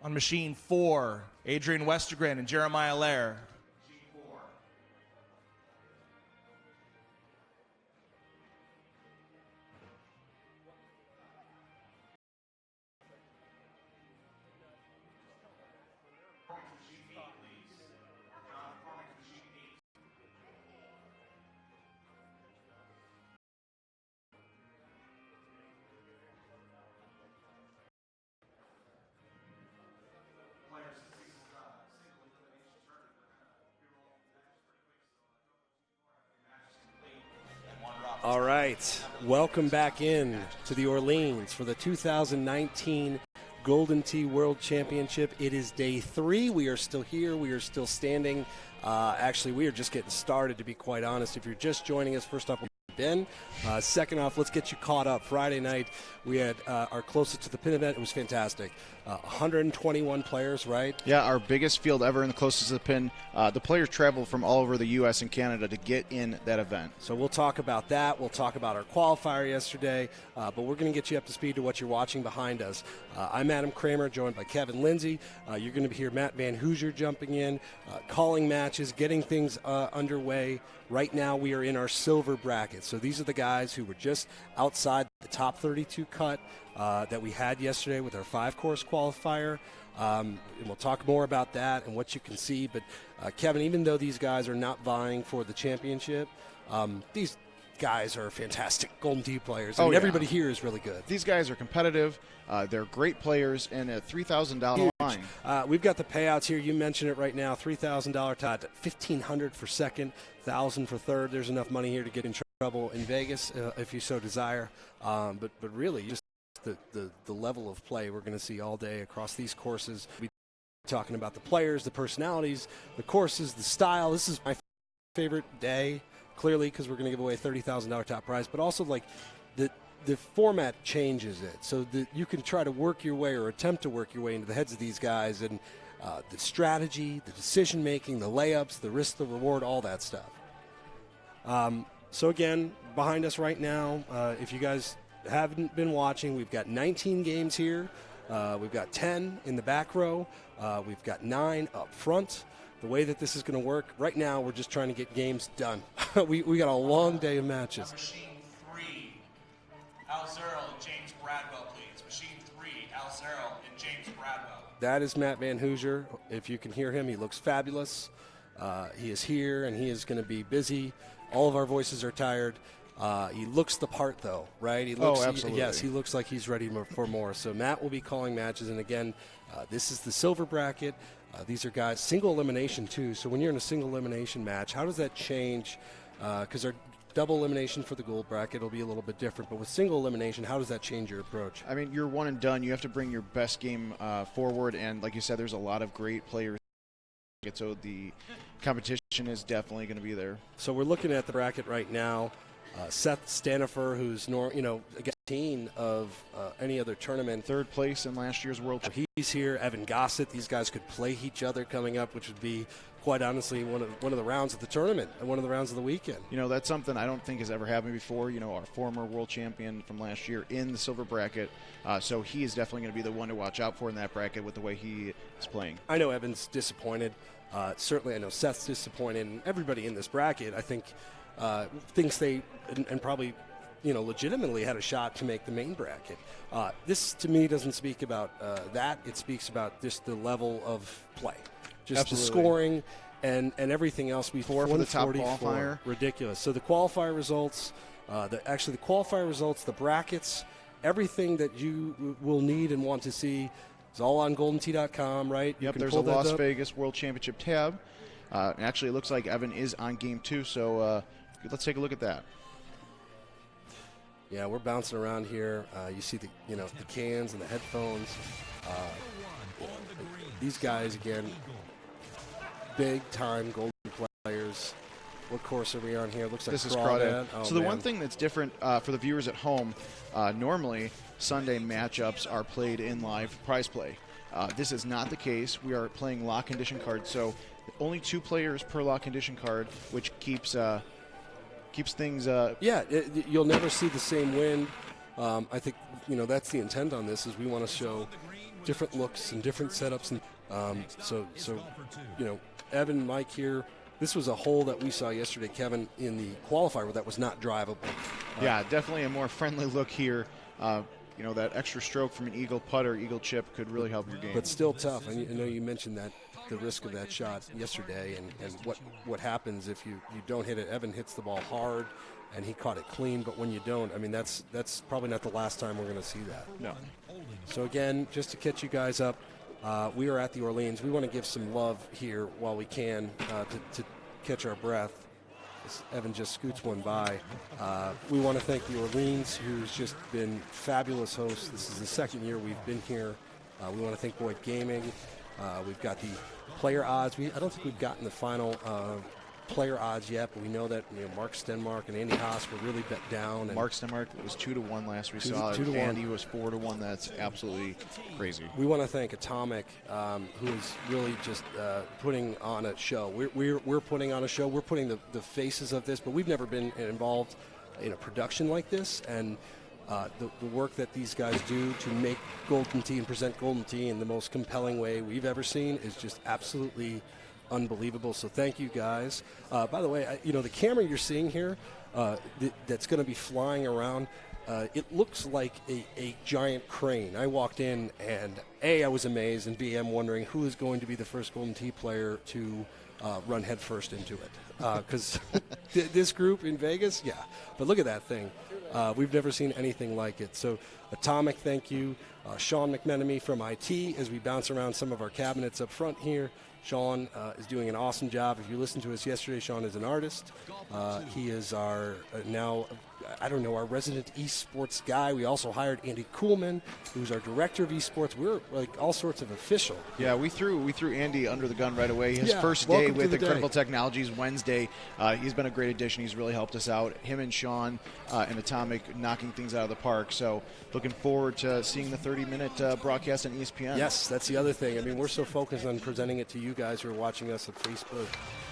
On machine 4, Adrian Westergren and Jeremiah Lair. All right, welcome back in to the Orleans for the 2019 Golden Tee World Championship. It is day 3. We are still here. We are still standing. Actually, we are just getting started, to be quite honest. If you're just joining us, first off, Ben. Second off, let's get you caught up. Friday night, we had our closest to the pin event. It was fantastic. 121 players, right? Yeah, our biggest field ever and the closest to the pin. The players traveled from all over the U.S. and Canada to get in that event. So we'll talk about that. We'll talk about our qualifier yesterday, but we're going to get you up to speed to what you're watching behind us. I'm Adam Kramer, joined by Kevin Lindsay. You're going to hear Matt Van Hoosier jumping in, calling matches, getting things underway. Right now, we are in our silver bracket. So these are the guys who were just outside the top 32 cut that we had yesterday with our 5-course qualifier. And we'll talk more about that and what you can see. But, Kevin, even though these guys are not vying for the championship, these guys are fantastic Golden Tee players. I mean, everybody here is really good. These guys are competitive. They're great players, and a $3,000 line. We've got the payouts here. You mentioned it right now. $3,000 top, $1,500 for second, $1,000 for third. There's enough money here to get in trouble in Vegas if you so desire. But really, just the level of play we're going to see all day across these courses. We're talking about the players, the personalities, the courses, the style. This is my favorite day, clearly, because we're going to give away a $30,000 top prize, but also like the format changes it so that you can try to work your way or attempt to work your way into the heads of these guys, and the strategy, the decision making, the layups, the risk, the reward, all that stuff. So again, behind us right now, if you guys haven't been watching, we've got 19 games here. We've got 10 in the back row. We've got 9 up front. The way that this is going to work, right now we're just trying to get games done. we got a long day of matches. Machine 3, Al Zerl and James Bradwell, please. Machine 3, Al Zerl and James Bradwell. That is Matt Van Hoosier. If you can hear him, he looks fabulous. He is here, and he is going to be busy. All of our voices are tired. He looks the part, though, right? He looks, absolutely. Yes, he looks like he's ready for more. So Matt will be calling matches, and again, this is the silver bracket. These are guys, single elimination, too. So when you're in a single elimination match, how does that change? Because our double elimination for the gold bracket will be a little bit different. But with single elimination, how does that change your approach? I mean, you're one and done. You have to bring your best game forward. And like you said, there's a lot of great players. So the competition is definitely going to be there. So we're looking at the bracket right now. Seth Stanifer, who's against 18 of any other tournament. 3rd place in last year's World Championship. He's here. Evan Gossett. These guys could play each other coming up, which would be, quite honestly, one of the rounds of the tournament and one of the rounds of the weekend. You know, that's something I don't think has ever happened before. You know, our former world champion from last year in the silver bracket. So he is definitely going to be the one to watch out for in that bracket with the way he is playing. I know Evan's disappointed. Certainly I know Seth's disappointed. And everybody in this bracket, I think, thinks they and probably legitimately had a shot to make the main bracket. This to me doesn't speak about that. It speaks about just the level of play, just Absolutely. the scoring and everything else. For the top qualifier. Ridiculous. So the qualifier results, the qualifier results, the brackets, everything that you will need and want to see is all on GoldenTee.com, right? Yep, there's a Las Vegas World Championship tab. Actually, it looks like Evan is on game 2, so let's take a look at that. Yeah, we're bouncing around here. You see the cans and the headphones. These guys, again, big-time Golden players. What course are we on here? Looks like this is Crawdad. Oh, so the one thing that's different for the viewers at home, normally Sunday matchups are played in live prize play. This is not the case. We are playing lock condition cards, so only 2 players per lock condition card, which keeps things. You'll never see the same wind. I think that's the intent on this. Is we want to show different looks and different setups. And so Evan, Mike here. This was a hole that we saw yesterday, Kevin, in the qualifier that was not drivable. Yeah, definitely a more friendly look here. That extra stroke from an eagle putter, eagle chip could really help your game. But still tough. I know you mentioned that the risk of that shot yesterday and what happens if you don't hit it. Evan hits the ball hard, and he caught it clean. But when you don't, I mean, that's probably not the last time we're going to see that. No. So, again, just to catch you guys up, we are at the Orleans. We want to give some love here while we can to catch our breath. Evan just scoots one by. We want to thank the Orleans, who's just been fabulous hosts. This is the second year we've been here. We want to thank Boyd Gaming. We've got the player odds. I don't think we've gotten the final player odds yet, but we know that Mark Stenmark and Andy Haas were really bet down. And Mark Stenmark was 2-1 last we saw. 2-1. Andy was 4-1. That's absolutely crazy. We want to thank Atomic, who is really just putting on a show. We're putting on a show. We're putting the faces of this, but we've never been involved in a production like this. And the work that these guys do to make Golden Tee and present Golden Tee in the most compelling way we've ever seen is just absolutely unbelievable. So thank you guys. By the way, the camera you're seeing here that's going to be flying around, it looks like a giant crane. I walked in and A, I was amazed, and B, I'm wondering who is going to be the first Golden Tee player to run headfirst into it. Because this group in Vegas, yeah. But look at that thing. We've never seen anything like it. So Atomic, thank you. Sean McMenemy from IT, as we bounce around some of our cabinets up front here. Sean is doing an awesome job. If you listened to us yesterday, Sean is an artist. He is our our resident esports guy. We also hired Andy Kuhlman, who's our director of esports. We're like all sorts of official. Yeah, we threw Andy under the gun right away. His first day with Incredible Technologies, Wednesday. He's been a great addition. He's really helped us out. Him and Sean and Atomic knocking things out of the park. So looking forward to seeing the 30-minute broadcast on ESPN. Yes, that's the other thing. I mean, we're so focused on presenting it to you guys who are watching us on Facebook,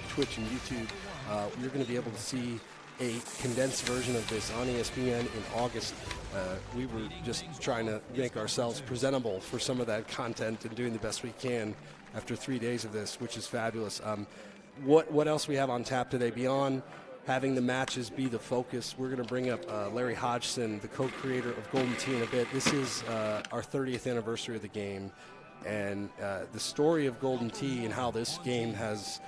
Twitch, and YouTube. You're going to be able to see a condensed version of this on ESPN in August. We were just trying to make ourselves presentable for some of that content and doing the best we can after 3 days of this, which is fabulous. What else we have on tap today beyond having the matches be the focus? We're going to bring up Larry Hodgson, the co-creator of Golden Tee, in a bit. This is our 30th anniversary of the game, and the story of Golden Tee and how this game has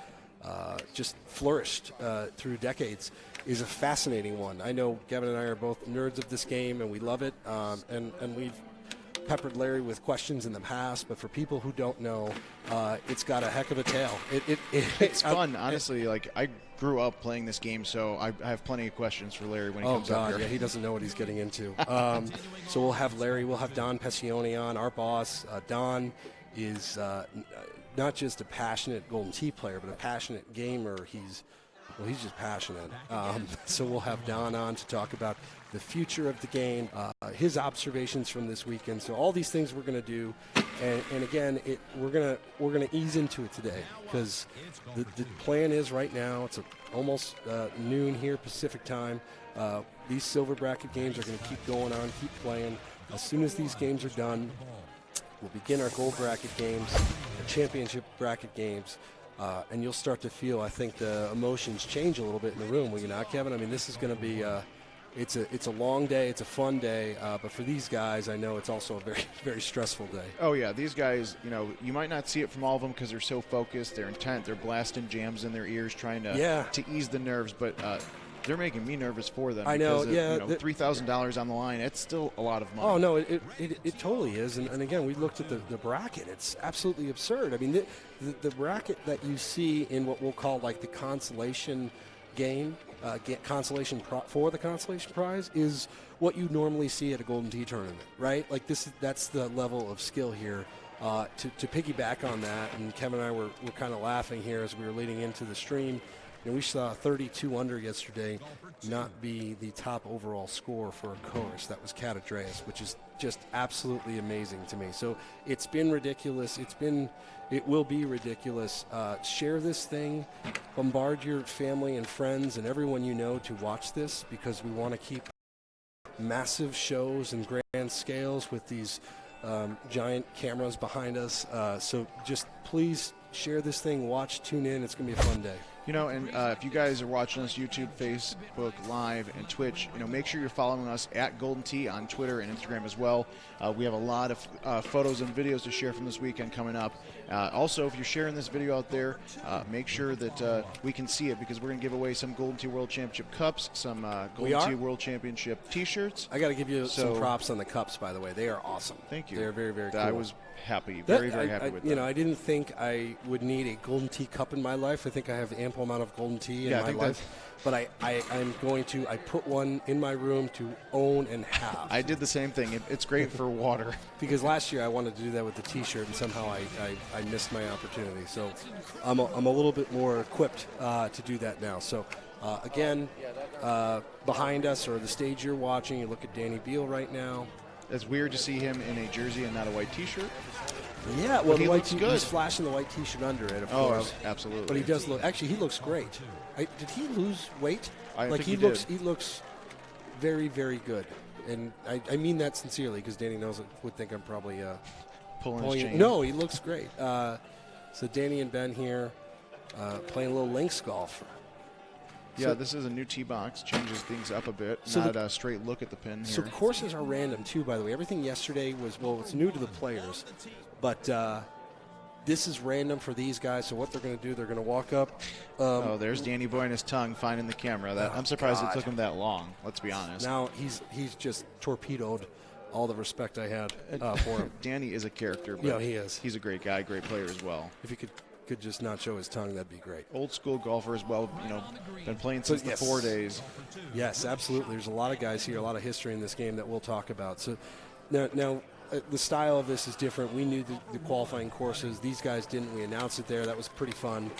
just flourished through decades is a fascinating one. I know Kevin and I are both nerds of this game, and we love it, and we've peppered Larry with questions in the past, but for people who don't know, it's got a heck of a tale. It's fun, honestly. I grew up playing this game, so I have plenty of questions for Larry when he comes up here. Yeah, he doesn't know what he's getting into. So we'll have Larry, we'll have Don Pessione on, our boss. Don is not just a passionate Golden Tee player, but a passionate gamer. He's just passionate. So we'll have Don on to talk about the future of the game, his observations from this weekend. So all these things we're going to do, and again, we're gonna ease into it today because the plan is right now. It's almost noon here Pacific time. These silver bracket games are going to keep going on, keep playing. As soon as these games are done, we'll begin our gold bracket games, our championship bracket games. And you'll start to feel, I think, the emotions change a little bit in the room. Will you not, Kevin? I mean, this is going to be it's a long day. It's a fun day. But for these guys, I know it's also a very, very stressful day. Oh, yeah. These guys, you might not see it from all of them because they're so focused. They're intent. They're blasting jams in their ears trying to ease the nerves. But they're making me nervous for them. I know, $3,000 on the line, it's still a lot of money. Oh, no, it totally is. And again, we looked at the bracket. It's absolutely absurd. I mean, the bracket that you see in what we'll call like the consolation game, for the consolation prize, is what you normally see at a Golden Tee tournament, right? Like that's the level of skill here. To piggyback on that, and Kevin and I were kind of laughing here as we were leading into the stream. We saw 32 under yesterday not be the top overall score for a chorus. That was Kat Andreas, which is just absolutely amazing to me. So it's been ridiculous. It will be ridiculous. Share this thing. Bombard your family and friends and everyone you know to watch this, because we want to keep massive shows and grand scales with these giant cameras behind us. So just please share this thing, watch, tune in. It's going to be a fun day. You know, and if you guys are watching us YouTube, Facebook Live, and Twitch, you know, make sure you're following us at Golden Tee on Twitter and Instagram as well. We have a lot of photos and videos to share from this weekend coming up. Also, if you're sharing this video out there, make sure that we can see it, because we're going to give away some Golden Tee World Championship cups, some Golden Tee World Championship T-shirts. I got to give you some props on the cups, by the way. They are awesome. Thank you. They're very, very cool. I was happy, very happy with them. You know, I didn't think I would need a Golden Tee cup in my life. I think I have ample amount of Golden Tee in my life. But I'm going to, I put one in my room to own and have. I did the same thing. It's great for water. Because last year I wanted to do that with the T-shirt, and somehow I missed my opportunity. So I'm a little bit more equipped to do that now. So again, behind us, or the stage you're watching, you look at Danny Beal right now. It's weird to see him in a jersey and not a white T-shirt. Yeah, well, he looks good. He's flashing the white T-shirt under it, of course. Oh, absolutely. But he does look. Actually, he looks great. Did he lose weight? I think he looks. He looks very, very good, and I mean that sincerely, because Danny knows it would think I'm probably pulling his chain. No, he looks great. So Danny and Ben here playing a little links golf. Yeah, this is a new tee box. Changes things up a bit. So not a straight look at the pin here. So courses are random, too, by the way. Everything yesterday was, well, it's new to the players. But this is random for these guys. So what they're going to do, they're going to walk up. There's Danny Boy and his tongue finding the camera. I'm surprised it took him that long, let's be honest. Now he's just torpedoed all the respect I had for him. Danny is a character. But yeah, he is. He's a great guy, great player as well. If he could just not show his tongue, that'd be great. Old school golfer as well, you know, been playing since the 4 days. Yes, absolutely. There's a lot of guys here, a lot of history in this game that we'll talk about. So now the style of this is different. We knew the qualifying courses. These guys didn't. We announced it there. That was pretty fun.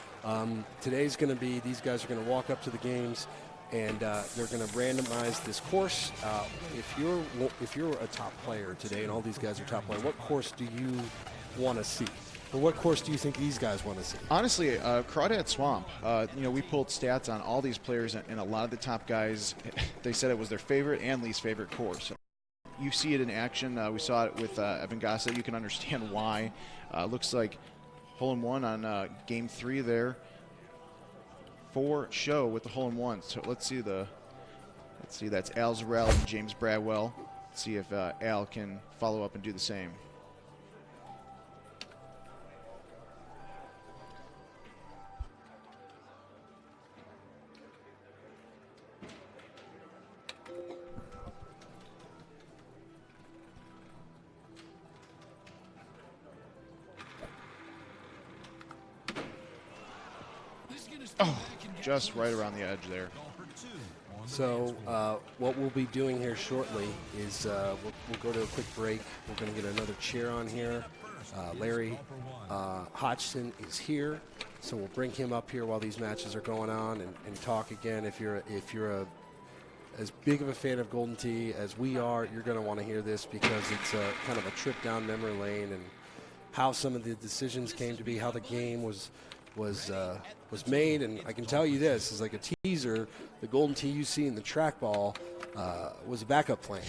Today's going to be, these guys are going to walk up to the games, and they're going to randomize this course. If you're a top player today, and all these guys are top players, what course do you want to see? Or what course do you think these guys want to see? Honestly, Crawdad Swamp. You know, we pulled stats on all these players, and a lot of the top guys, they said it was their favorite and least favorite course. You see it in action. We saw it with Evan Gossett. You can understand why. Looks like hole-in-one on game 3 there for show with the hole-in-one. So let's see that's Al Zarel and James Bradwell. Let's see if Al can follow up and do the same. Oh, just right around the edge there. So what we'll be doing here shortly is we'll go to a quick break. We're going to get another chair on here. Larry Hodgson is here, so we'll bring him up here while these matches are going on and talk again. If you're as big of a fan of Golden Tee as we are, you're going to want to hear this, because it's kind of a trip down memory lane, and how some of the decisions came to be, how the game was made. And I can tell you this is like a teaser. The Golden Tee you see in the trackball was a backup plan,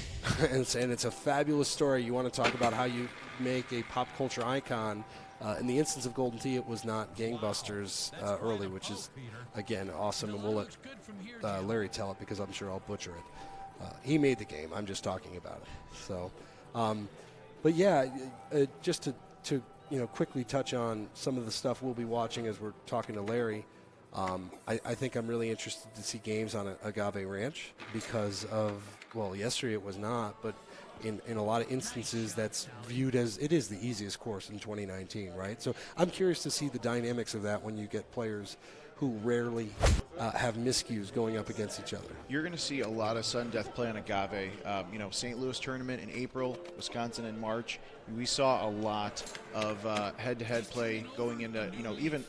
and it's a fabulous story. You want to talk about how you make a pop culture icon. In the instance of Golden Tee, it was not gangbusters early, which is again awesome, and we'll let Larry tell it, because I'm sure I'll butcher it. He made the game. I'm just talking about it. So, but yeah, just to quickly touch on some of the stuff we'll be watching as we're talking to Larry. I think I'm really interested to see games on Agave Ranch, because of, well, yesterday it was not, but in a lot of instances that's viewed as it is the easiest course in 2019, right? So I'm curious to see the dynamics of that when you get players who rarely have miscues going up against each other. You're going to see a lot of sudden death play on Agave. St. Louis tournament in April, Wisconsin in March. We saw a lot of head-to-head play going into, even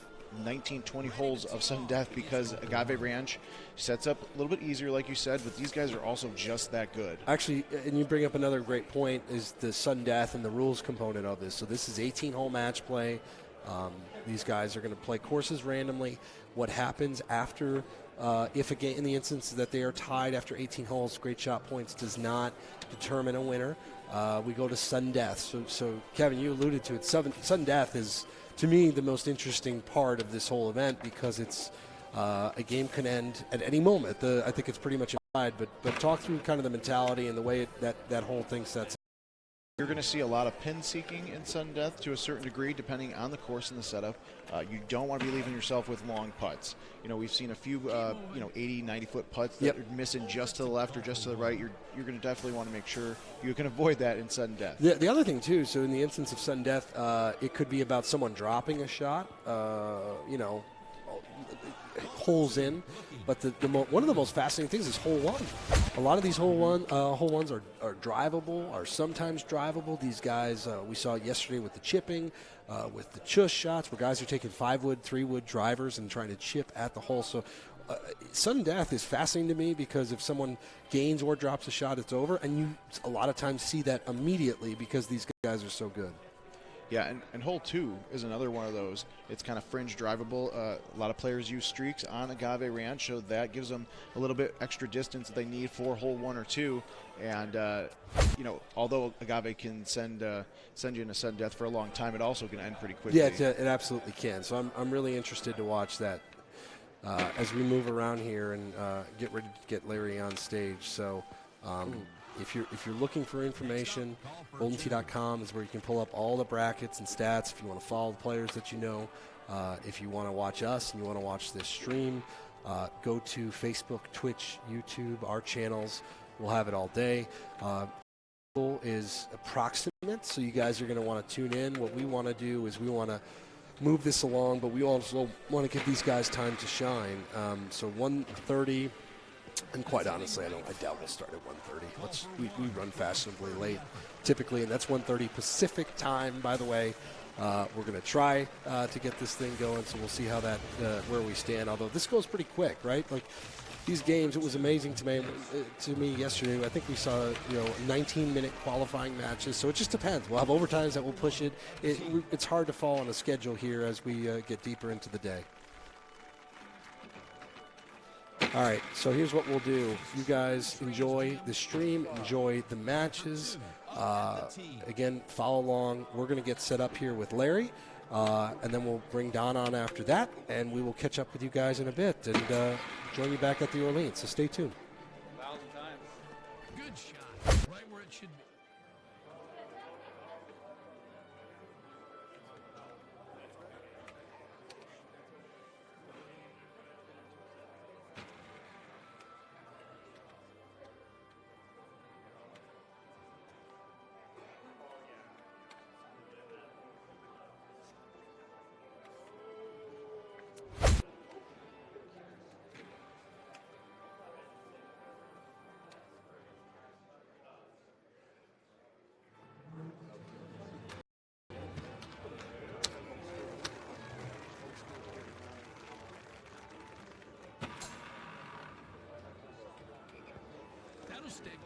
19, 20 holes of sudden death, because Agave Ranch sets up a little bit easier, like you said, but these guys are also just that good. Actually, and you bring up another great point, is the sudden death and the rules component of this. So this is 18-hole match play. These guys are going to play courses randomly. What happens after, if a game, in the instance that they are tied after 18 holes, great shot points does not determine a winner. we go to sudden death. So Kevin, you alluded to it. Sudden death is, to me, the most interesting part of this whole event because it's a game can end at any moment. I think it's pretty much implied, but talk through kind of the mentality and the way that whole thing sets. You're going to see a lot of pin seeking in sudden death to a certain degree, depending on the course and the setup. You don't want to be leaving yourself with long putts. We've seen a few, 80, 90-foot putts that are missing just to the left or just to the right. You're going to definitely want to make sure you can avoid that in sudden death. The other thing, too, so in the instance of sudden death, it could be about someone dropping a shot, holes in. But one of the most fascinating things is hole one. A lot of these hole ones are drivable, are sometimes drivable. These guys, we saw it yesterday with the chipping, with the chush shots, where guys are taking 5-wood, 3-wood drivers and trying to chip at the hole. So sudden death is fascinating to me because if someone gains or drops a shot, it's over. And you a lot of times see that immediately because these guys are so good. Yeah, and hole 2 is another one of those. It's kind of fringe drivable. A lot of players use streaks on Agave Ranch, so that gives them a little bit extra distance that they need for hole 1 or 2. And although Agave can send you into sudden death for a long time, it also can end pretty quickly. Yeah, it absolutely can. So I'm really interested to watch that as we move around here and get ready to get Larry on stage. So. If you're looking for information, goldentee.com is where you can pull up all the brackets and stats. If you want to follow the players that you know, if you want to watch us and you want to watch this stream, go to Facebook, Twitch, YouTube, our channels. We'll have it all day. Is approximate, so you guys are going to want to tune in. What we want to do is we want to move this along, but we also want to give these guys time to shine. So 1:30. And quite honestly, I doubt we'll start at 1:30. We run fashionably late, typically, and that's 1:30 Pacific time. By the way, we're going to try to get this thing going, so we'll see how where we stand. Although this goes pretty quick, right? Like these games, it was amazing to me yesterday. I think we saw 19-minute qualifying matches. So it just depends. We'll have overtimes that will push it. It's hard to fall on a schedule here as we get deeper into the day. All right, so here's what we'll do. You guys enjoy the stream, enjoy the matches. Again, follow along. We're going to get set up here with Larry, and then we'll bring Don on after that, and we will catch up with you guys in a bit and join you back at the Orleans. So stay tuned. 1,000 times. Good shot, right where it should be. Stick.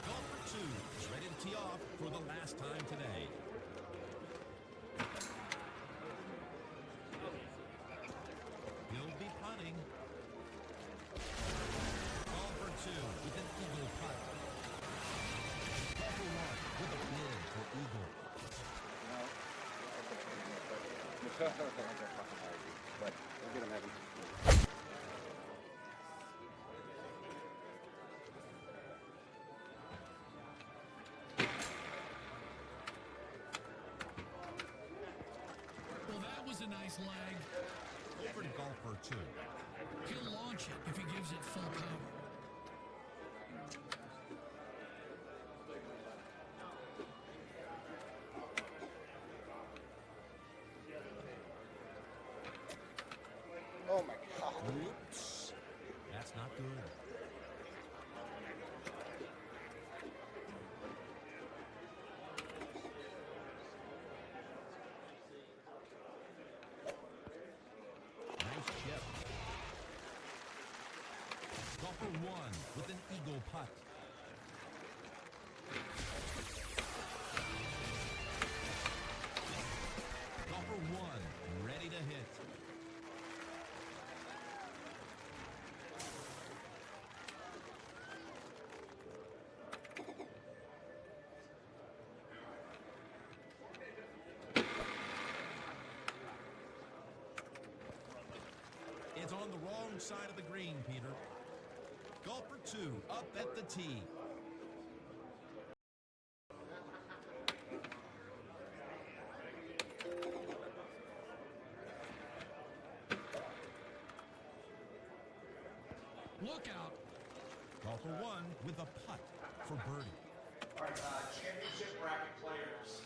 Golfer 2 is ready to tee off for the last time today. He'll be putting. Golfer 2 with an eagle putt. Golfer 1 with a bid for eagle. But we'll get him heavy. Well, that was a nice lag. Over to golfer 2. He'll launch it if he gives it full power. Oh my God. Oops. That's not good. Nice chip. Golfer 1 with an eagle putt. Golfer 1 ready to hit. on the wrong side of the green, Peter. Golfer 2 up at the tee. Look out. Golfer 1 with a putt for birdie. All right, championship bracket players.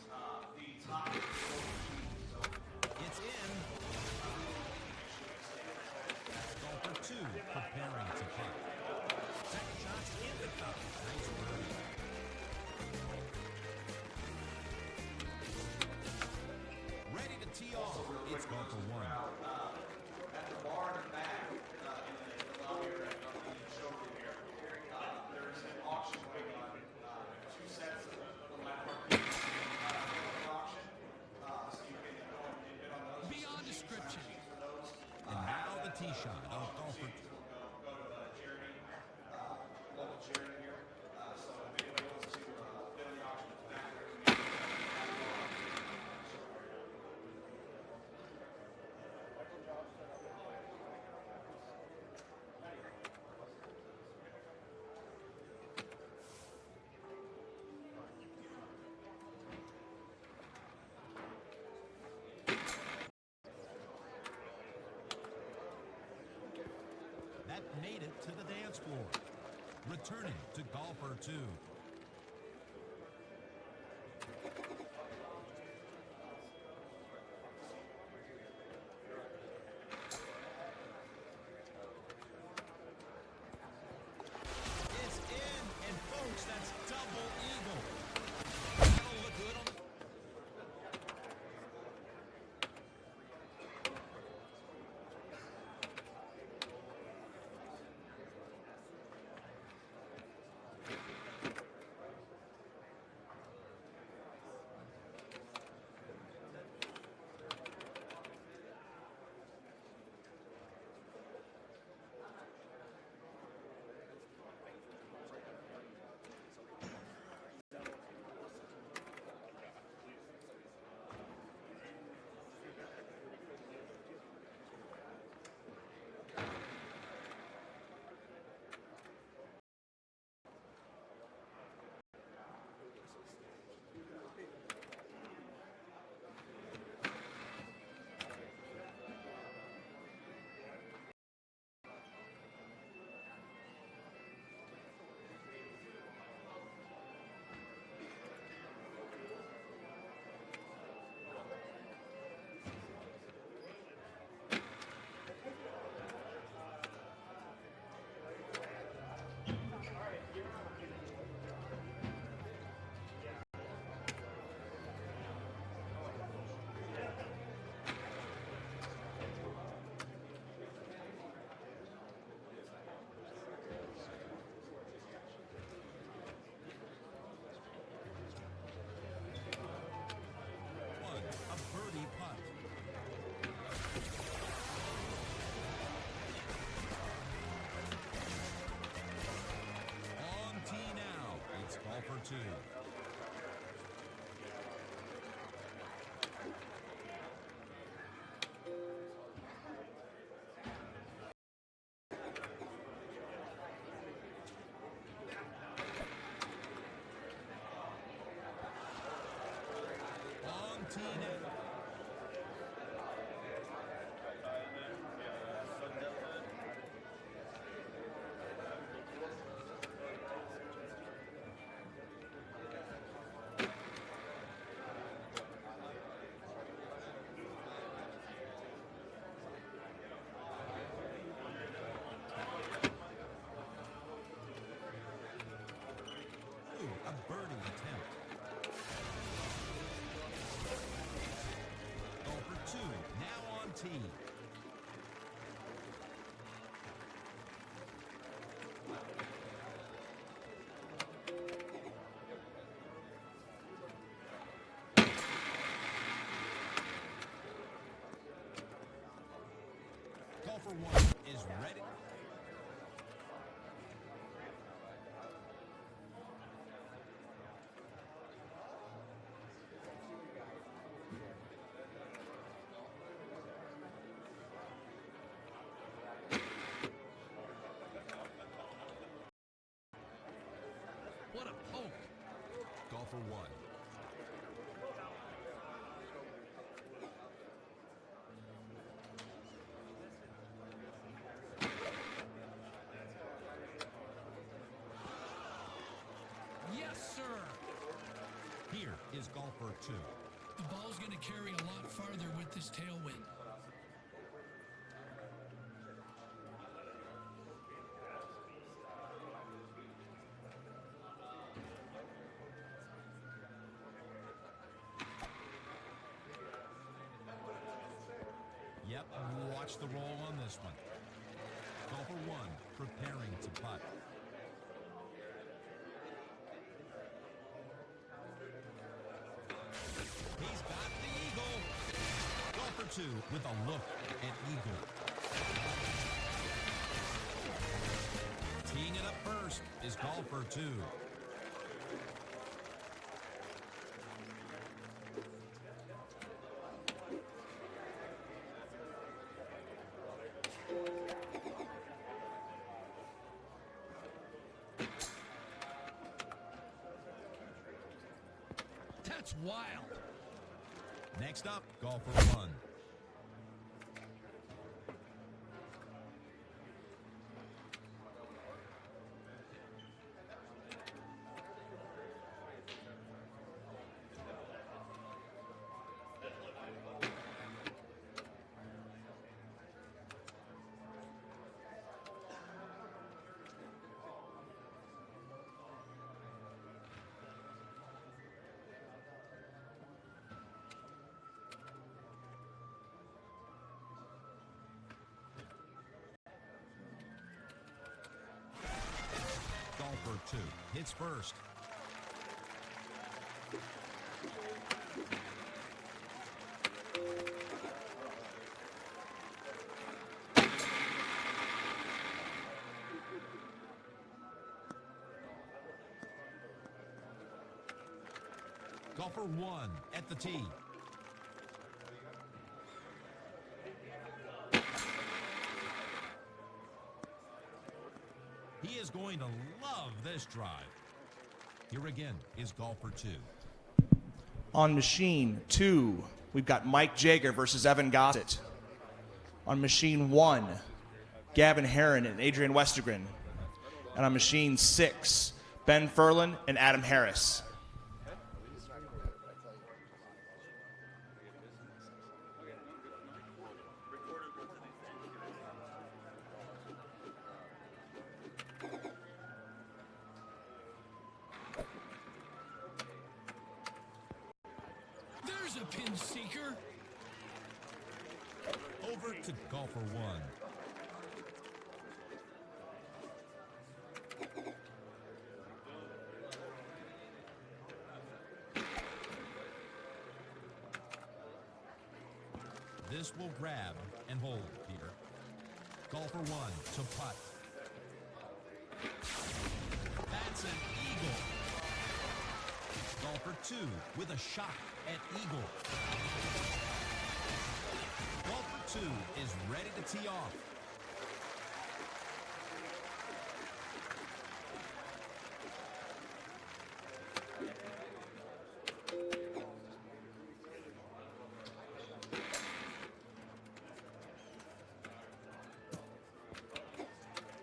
The top four teams. So It's in. Golfer 2 preparing to putt. Second shot's in the cup. Nice birdie. Ready to tee off. It's golfer 1. at the bar in the back, in the lobby area of the showroom here, there's an auction going on. Two sets of the landmark auction. So you can go and bid on those. Beyond description. And now the tee shot of golfer 2. Go to the charity, local charity here. So if anybody wants to bid on the auction, it's back there. That made it to the dance floor. Returning to golfer 2. It's in, and folks, that's double eagle. That'll look good on the golfer 2. On tee now. A birdie attempt. Golfer 2 now on tee. Golfer 1 is ready. is golfer 2. The ball's going to carry a lot farther with this tailwind. Yep, watch the roll on this one. Golfer 1 preparing to putt. He's got the eagle. Golfer 2 with a look at eagle. Teeing it up first is golfer 2. That's wild. Next up, golfer 1. Golfer 2 hits first. Golfer 1 at the tee. He is going to love this drive. Here again is golfer 2. On machine 2, we've got Mike Jager versus Evan Gossett. On machine 1, Gavin Herron and Adrian Westergren. And on machine 6, Ben Ferlin and Adam Harris. There's a pin seeker. Over to golfer 1. This will grab and hold, Peter. Golfer 1 to putt. That's an eagle. Golfer 2 with a shot at eagle. Golfer 2 is ready to tee off.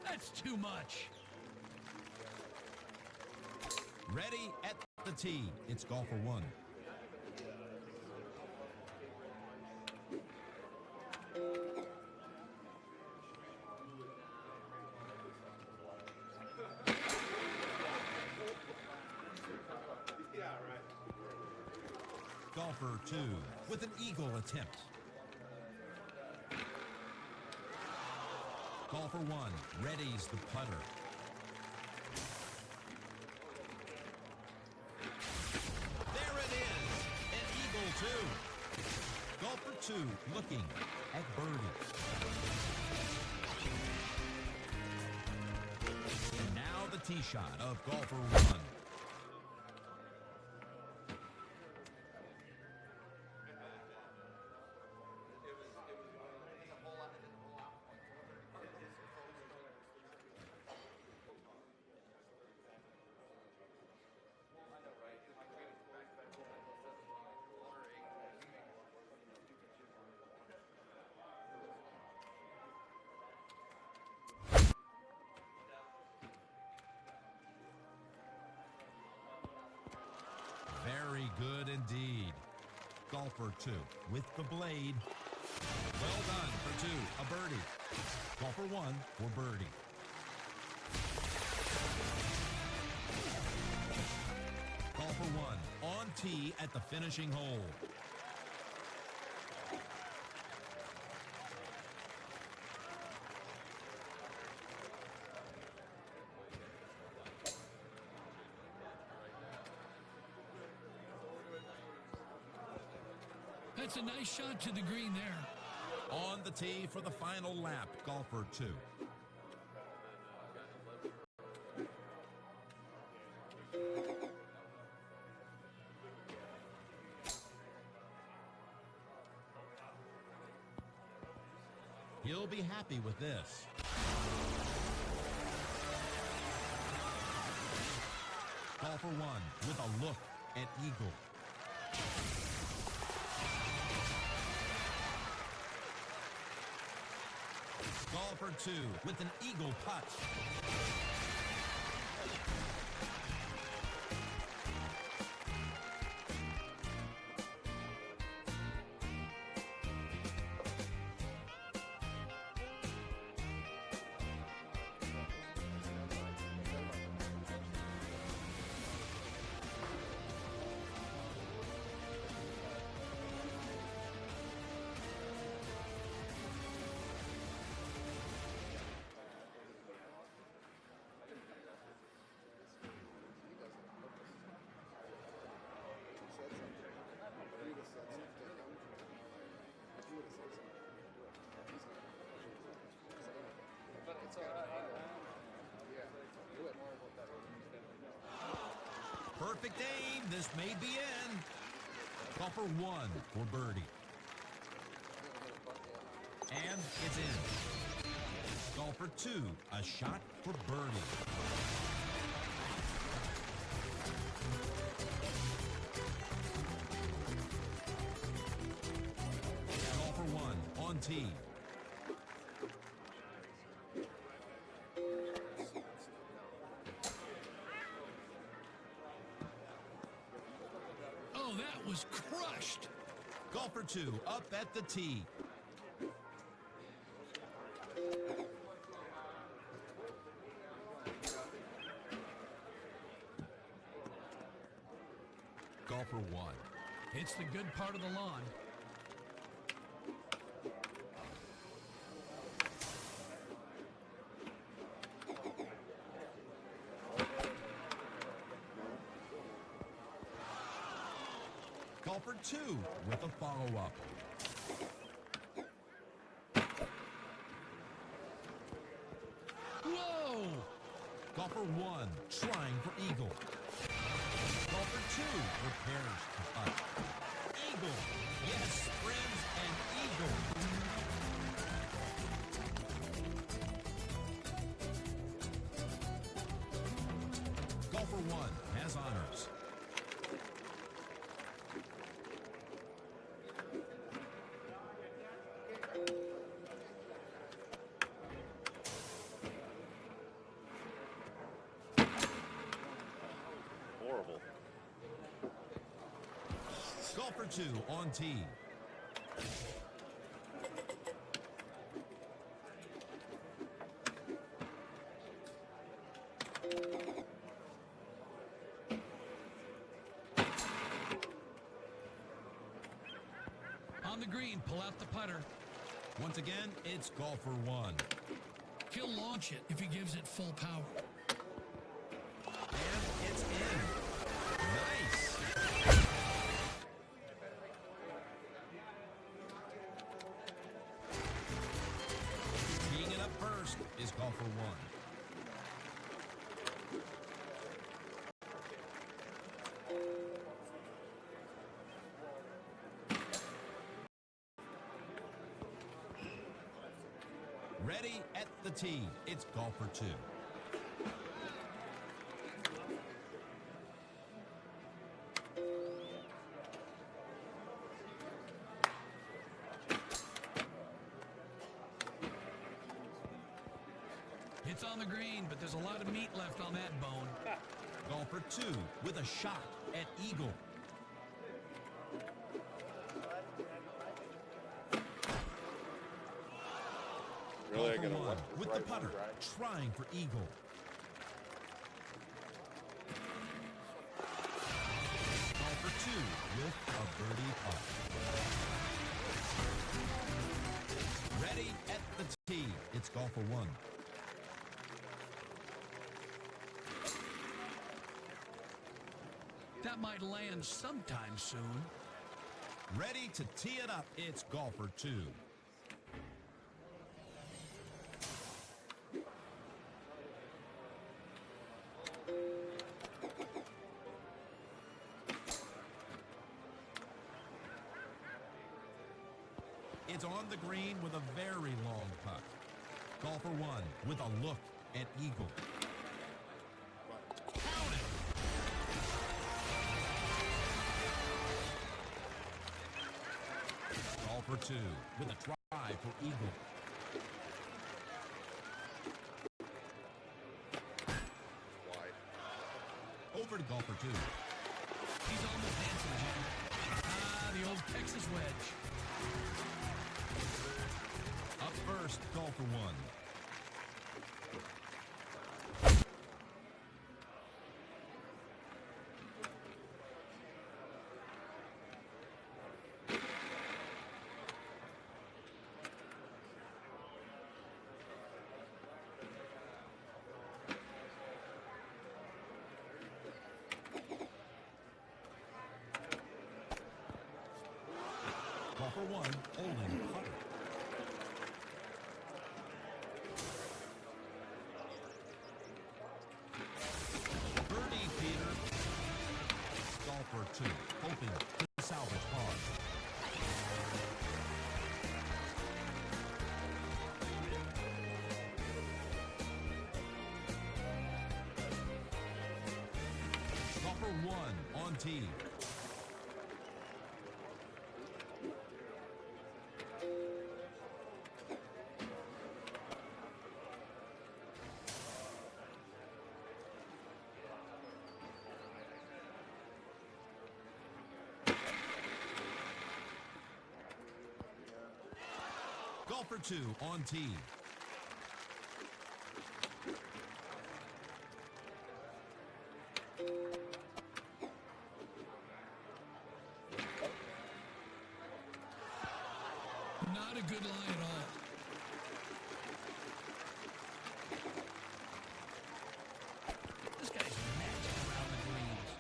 That's too much. Ready at the tee. It's golfer 1. Golfer 2 with an eagle attempt. Golfer 1 readies the putter. There it is, an eagle 2. Golfer 2 looking at birdie. And now the tee shot of golfer 1. golfer 2 with the blade. Well done for 2, a birdie. Golfer 1 for birdie. Golfer 1 on tee at the finishing hole. That's a nice shot to the green there. On the tee for the final lap, golfer 2. He'll be happy with this. Golfer 1 with a look at eagle. Golfer 2 with an eagle putt. Perfect aim. This may be in. Golfer 1 for birdie. And it's in. Golfer 2, a shot for birdie. Golfer 1 on tee. Oh, that was crushed. Golfer 2 up at the tee. Golfer 1. It's the good part of the lawn. Golfer 2 with a follow-up. Whoa! Golfer 1 trying for eagle. Golfer 2 repairs the putt. Eagle. Yes, friends, an eagle. Golfer 1 has honors. Horrible. Golfer 2 on tee. On the green, pull out the putter. Once again, it's golfer 1. He'll launch it if he gives it full power. And it's in. Nice. Teeing it up first is golfer 1. Ready at the tee. It's golfer 2. It's on the green, but there's a lot of meat left on that bone. Golfer 2 with a shot at eagle. Really, I Golfer gotta one watch this with the right putter, one, trying for eagle. Golfer two with a birdie putt. Ready at the tee. It's golfer one. That might land sometime soon. Ready to tee it up. It's golfer two. It's on the green with a very long putt. Golfer one with a look at eagle. Count it. Golfer two with a try for eagle. Over to golfer two. He's almost dancing, Jim. Ah, the old Texas wedge. Up first, golfer one. Golfer one, holding putter. Birdie, Peter. Golfer two, hoping to salvage par. Golfer one on tee. Golfer two on tee. Not a good lie at all. This guy's magic around the greens.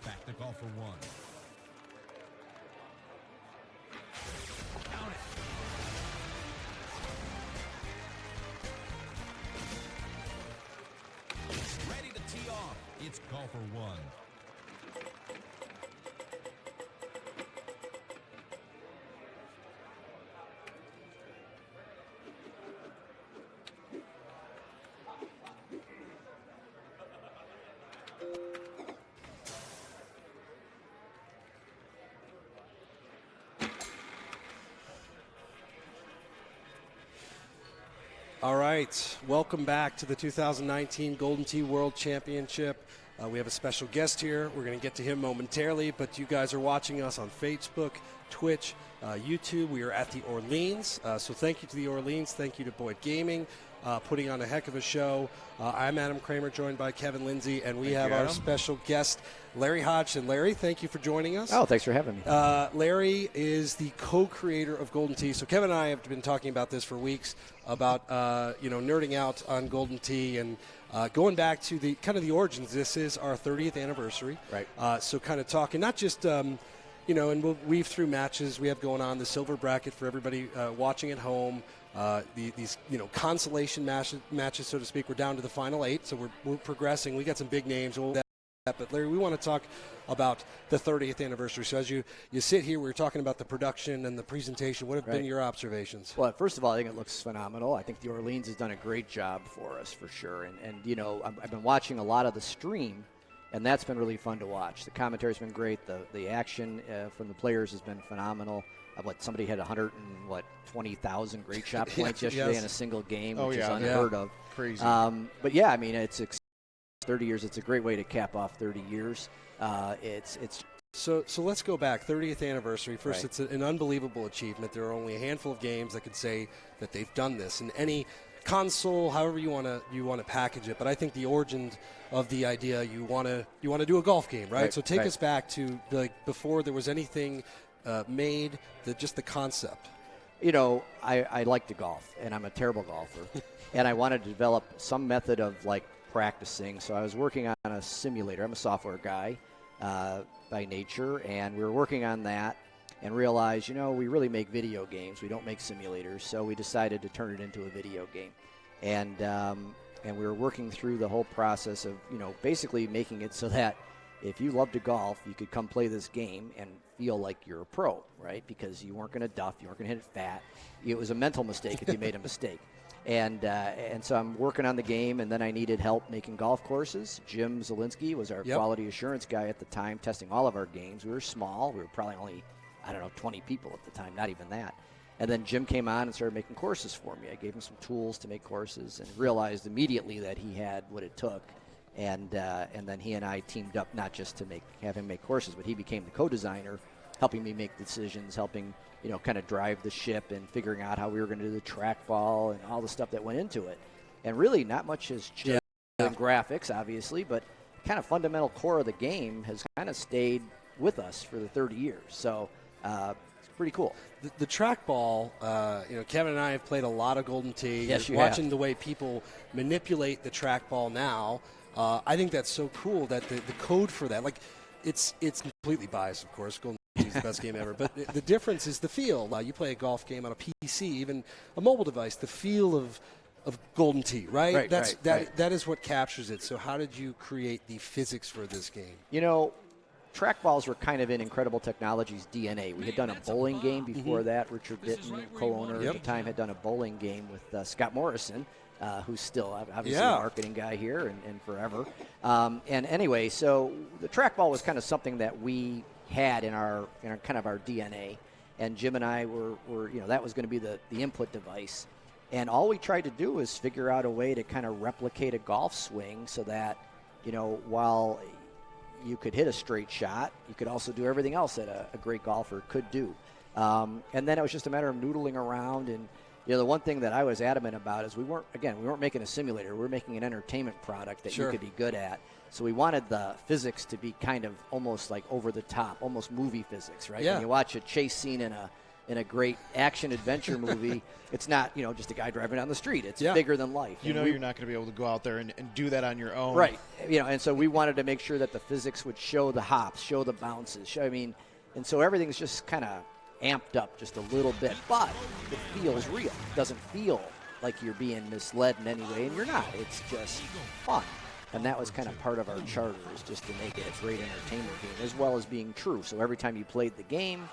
Back to golfer one. Count it. Ready to tee off. It's golfer one. All right, welcome back to the 2019 Golden Tee World Championship. We have a special guest here. We're going to get to him momentarily, but you guys are watching us on Facebook, Twitch, YouTube. We are at the Orleans, so thank you to the Orleans. Thank you to Boyd Gaming, putting on a heck of a show. I'm Adam Kramer, joined by Kevin Lindsay, and we have our special guest, Larry Hodgson. Larry, thank you for joining us. Oh, thanks for having me. Larry is the co-creator of Golden Tee. So Kevin and I have been talking about this for weeks, about nerding out on Golden Tee and going back to the kind of the origins. This is our 30th anniversary. Right. So kind of talking not just and we'll weave through matches we have going on, the silver bracket for everybody watching at home. These consolation matches, so to speak. We're down to the final 8, so we're progressing. We got some big names. But Larry, we want to talk about the 30th anniversary. So as you sit here, we're talking about the production and the presentation. What have been your observations? Well, first of all, I think it looks phenomenal. I think the Orleans has done a great job for us, for sure. And I've been watching a lot of the stream, and that's been really fun to watch. The commentary's been great. The action from the players has been phenomenal. Somebody had 120,000 great shot points yesterday in a single game, which is unheard of. Crazy. But yeah, I mean, it's 30 years. It's a great way to cap off 30 years. It's So let's go back. 30th anniversary. First, Right. it's an unbelievable achievement. There are only a handful of games that could say that they've done this in any console, however you want to package it. But I think the origin of the idea, you want to do a golf game, right? So take us back to before there was anything made, just the concept. You know, I like to golf, and I'm a terrible golfer, and I wanted to develop some method of practicing. So I was working on a simulator. I'm a software guy by nature, and we were working on that and realized, we really make video games. We don't make simulators, so we decided to turn it into a video game. And we were working through the whole process of, basically making it so that if you love to golf, you could come play this game and feel like you're a pro, right? Because you weren't going to duff, you weren't going to hit it fat. It was a mental mistake if you made a mistake. And so I'm working on the game, and then I needed help making golf courses. Jim Zielinski was our quality assurance guy at the time, testing all of our games. We were small. We were probably only, 20 people at the time, not even that. And then Jim came on and started making courses for me. I gave him some tools to make courses and realized immediately that he had what it took. And then he and I teamed up not just to have him make courses, but he became the co-designer, helping me make decisions, helping kind of drive the ship and figuring out how we were going to do the trackball and all the stuff that went into it. And really not much has changed in graphics, obviously, but kind of fundamental core of the game has kind of stayed with us for the 30 years. So it's pretty cool. The trackball, Kevin and I have played a lot of Golden Tee. Yes, you watching have. the way people manipulate the trackball now, I think that's so cool that the code for that, it's completely biased, of course. Golden Tee is the best game ever, but the difference is the feel. You play a golf game on a PC, even a mobile device, the feel of Golden Tee, right? That is what captures it. So how did you create the physics for this game? Trackballs were kind of in Incredible Technologies' DNA. We had done a bowling game before that. Richard Ditton, co-owner at the time, had done a bowling game with Scott Morrison, who's still obviously a marketing guy here and forever. And anyway, so the trackball was kind of something that we had in our kind of our DNA, and Jim and I were that was going to be the input device. And all we tried to do was figure out a way to kind of replicate a golf swing so that, while you could hit a straight shot, you could also do everything else that a great golfer could do. And then it was just a matter of noodling around. And the one thing that I was adamant about is we weren't making a simulator. We were making an entertainment product that you could be good at. So we wanted the physics to be kind of almost like over the top, almost movie physics, right? Yeah. When you watch a chase scene in a great action adventure movie, it's not just a guy driving down the street. It's bigger than life. You're not going to be able to go out there and do that on your own. Right. And so we wanted to make sure that the physics would show the hops, show the bounces. And so everything's just kind of amped up just a little bit, but it feels real. It doesn't feel like you're being misled in any way, and you're not. It's just fun. And that was kind of part of our charter, is just to make it a great entertainment game, as well as being true. So every time you played the game,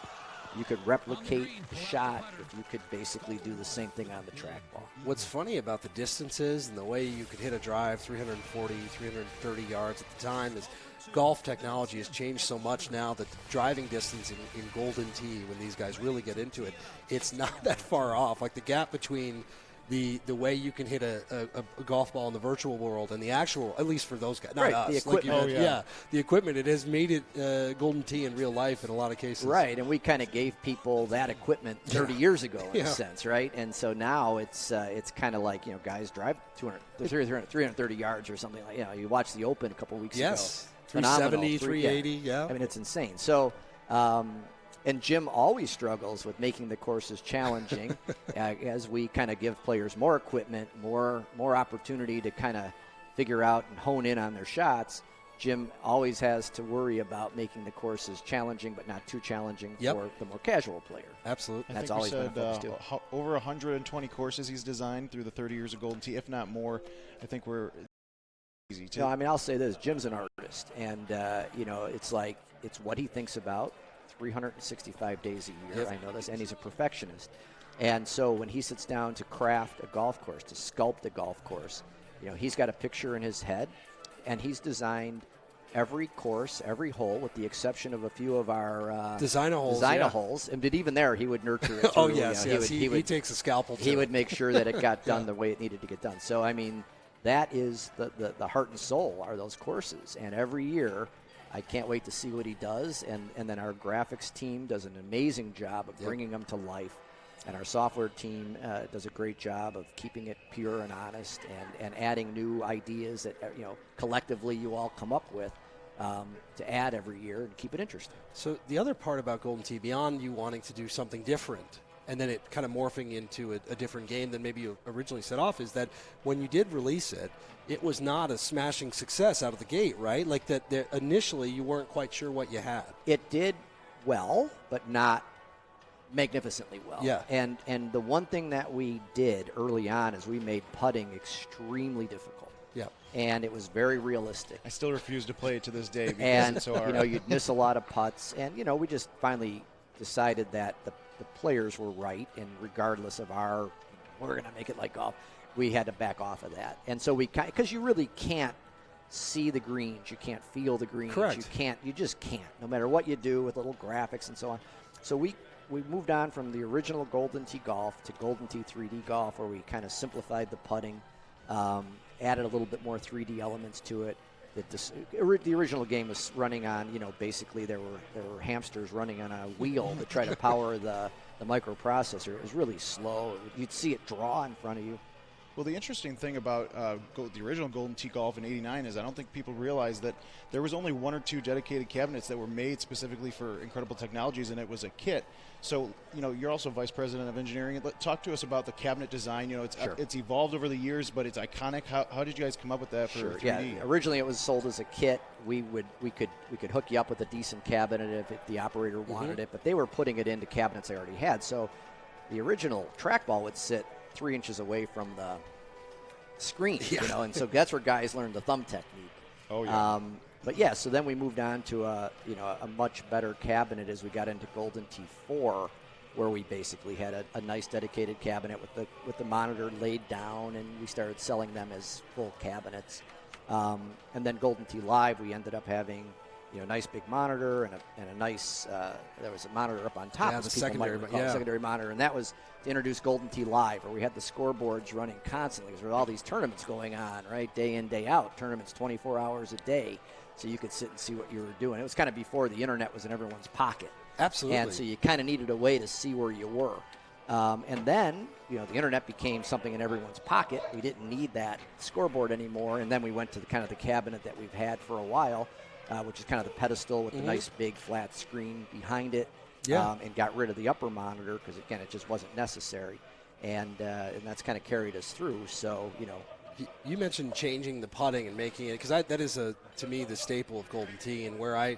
you could replicate the shot. If you could basically do the same thing on the trackball. What's funny about the distances and the way you could hit a drive 340, 330 yards at the time is golf technology has changed so much now that the driving distance in Golden Tee, when these guys really get into it, it's not that far off. Like the gap between the way you can hit a golf ball in the virtual world and the actual, at least for those guys, not us. The equipment. The equipment. It has made it Golden Tee in real life in a lot of cases. Right, and we kind of gave people that equipment 30 years ago in a sense, right? And so now it's kind of like, guys drive 330 yards or something like, you watch the Open a couple weeks ago. 370, 380, I mean, it's insane. So, and Jim always struggles with making the courses challenging as we kind of give players more equipment, more opportunity to kind of figure out and hone in on their shots. Jim always has to worry about making the courses challenging, but not too challenging for the more casual player. Absolutely. That's always been a focus too. Over 120 courses he's designed through the 30 years of Golden Tee, if not more. I think we're easy too. No, I mean, I'll say this: Jim's an artist, and it's what he thinks about 365 days a year. I know this, and he's a perfectionist. And so when he sits down to craft a golf course, to sculpt a golf course, he's got a picture in his head, and he's designed every course, every hole, with the exception of a few of our designer holes. And but even there, he would nurture it. Oh yes, he takes a scalpel. He would make sure that it got done the way it needed to get done. So I mean, that is the heart and soul are those courses. And every year, I can't wait to see what he does. And then our graphics team does an amazing job of bringing them to life. And our software team does a great job of keeping it pure and honest and adding new ideas that, collectively you all come up with to add every year and keep it interesting. So the other part about Golden Tee, beyond you wanting to do something different and then it kind of morphing into a different game than maybe you originally set off, is that when you did release it, it was not a smashing success out of the gate, right? Like that initially you weren't quite sure what you had. It did well, but not magnificently well. Yeah. And the one thing that we did early on is we made putting extremely difficult. Yeah. And it was very realistic. I still refuse to play it to this day because And, it's so hard. you'd miss a lot of putts. And, we just finally decided that the players were right. And regardless of we're going to make it like golf, we had to back off of that. And so because you really can't see the greens. You can't feel the greens. Correct. You just can't, no matter what you do with little graphics and so on. So we moved on from the original Golden Tee Golf to Golden Tee 3D Golf, where we kind of simplified the putting, added a little bit more 3D elements to it. The original game was running on, basically there were hamsters running on a wheel to try to power the microprocessor. It was really slow. You'd see it draw in front of you. Well, the interesting thing about the original Golden Tee Golf in '89 is I don't think people realize that there was only one or two dedicated cabinets that were made specifically for Incredible Technologies, and it was a kit. So, you're also vice president of engineering. Talk to us about the cabinet design. It's evolved over the years, but it's iconic. How did you guys come up with that for 3D? Yeah, originally it was sold as a kit. We could hook you up with a decent cabinet if the operator wanted it, but they were putting it into cabinets they already had. So the original trackball would sit 3 inches away from the screen, and so that's where guys learned the thumb technique. Oh, yeah. But yeah, so then we moved on to a much better cabinet as we got into Golden Tee 4, where we basically had a nice dedicated cabinet with the monitor laid down, and we started selling them as full cabinets. And then Golden Tee Live, we ended up having a nice big monitor and a nice there was a monitor up on top. Yeah, the secondary monitor, and that was to introduce Golden Tee Live, where we had the scoreboards running constantly because there were all these tournaments going on, right, day in, day out, tournaments 24 hours a day, so you could sit and see what you were doing. It was kind of before the internet was in everyone's pocket. Absolutely. And so you kind of needed a way to see where you were. And then, the internet became something in everyone's pocket. We didn't need that scoreboard anymore, and then we went to the cabinet that we've had for a while, which is kind of the pedestal with the nice big flat screen behind it, and got rid of the upper monitor because, again, it just wasn't necessary. And that's kind of carried us through. So, You mentioned changing the putting and making it, because that is, to me, the staple of Golden Tee, and where I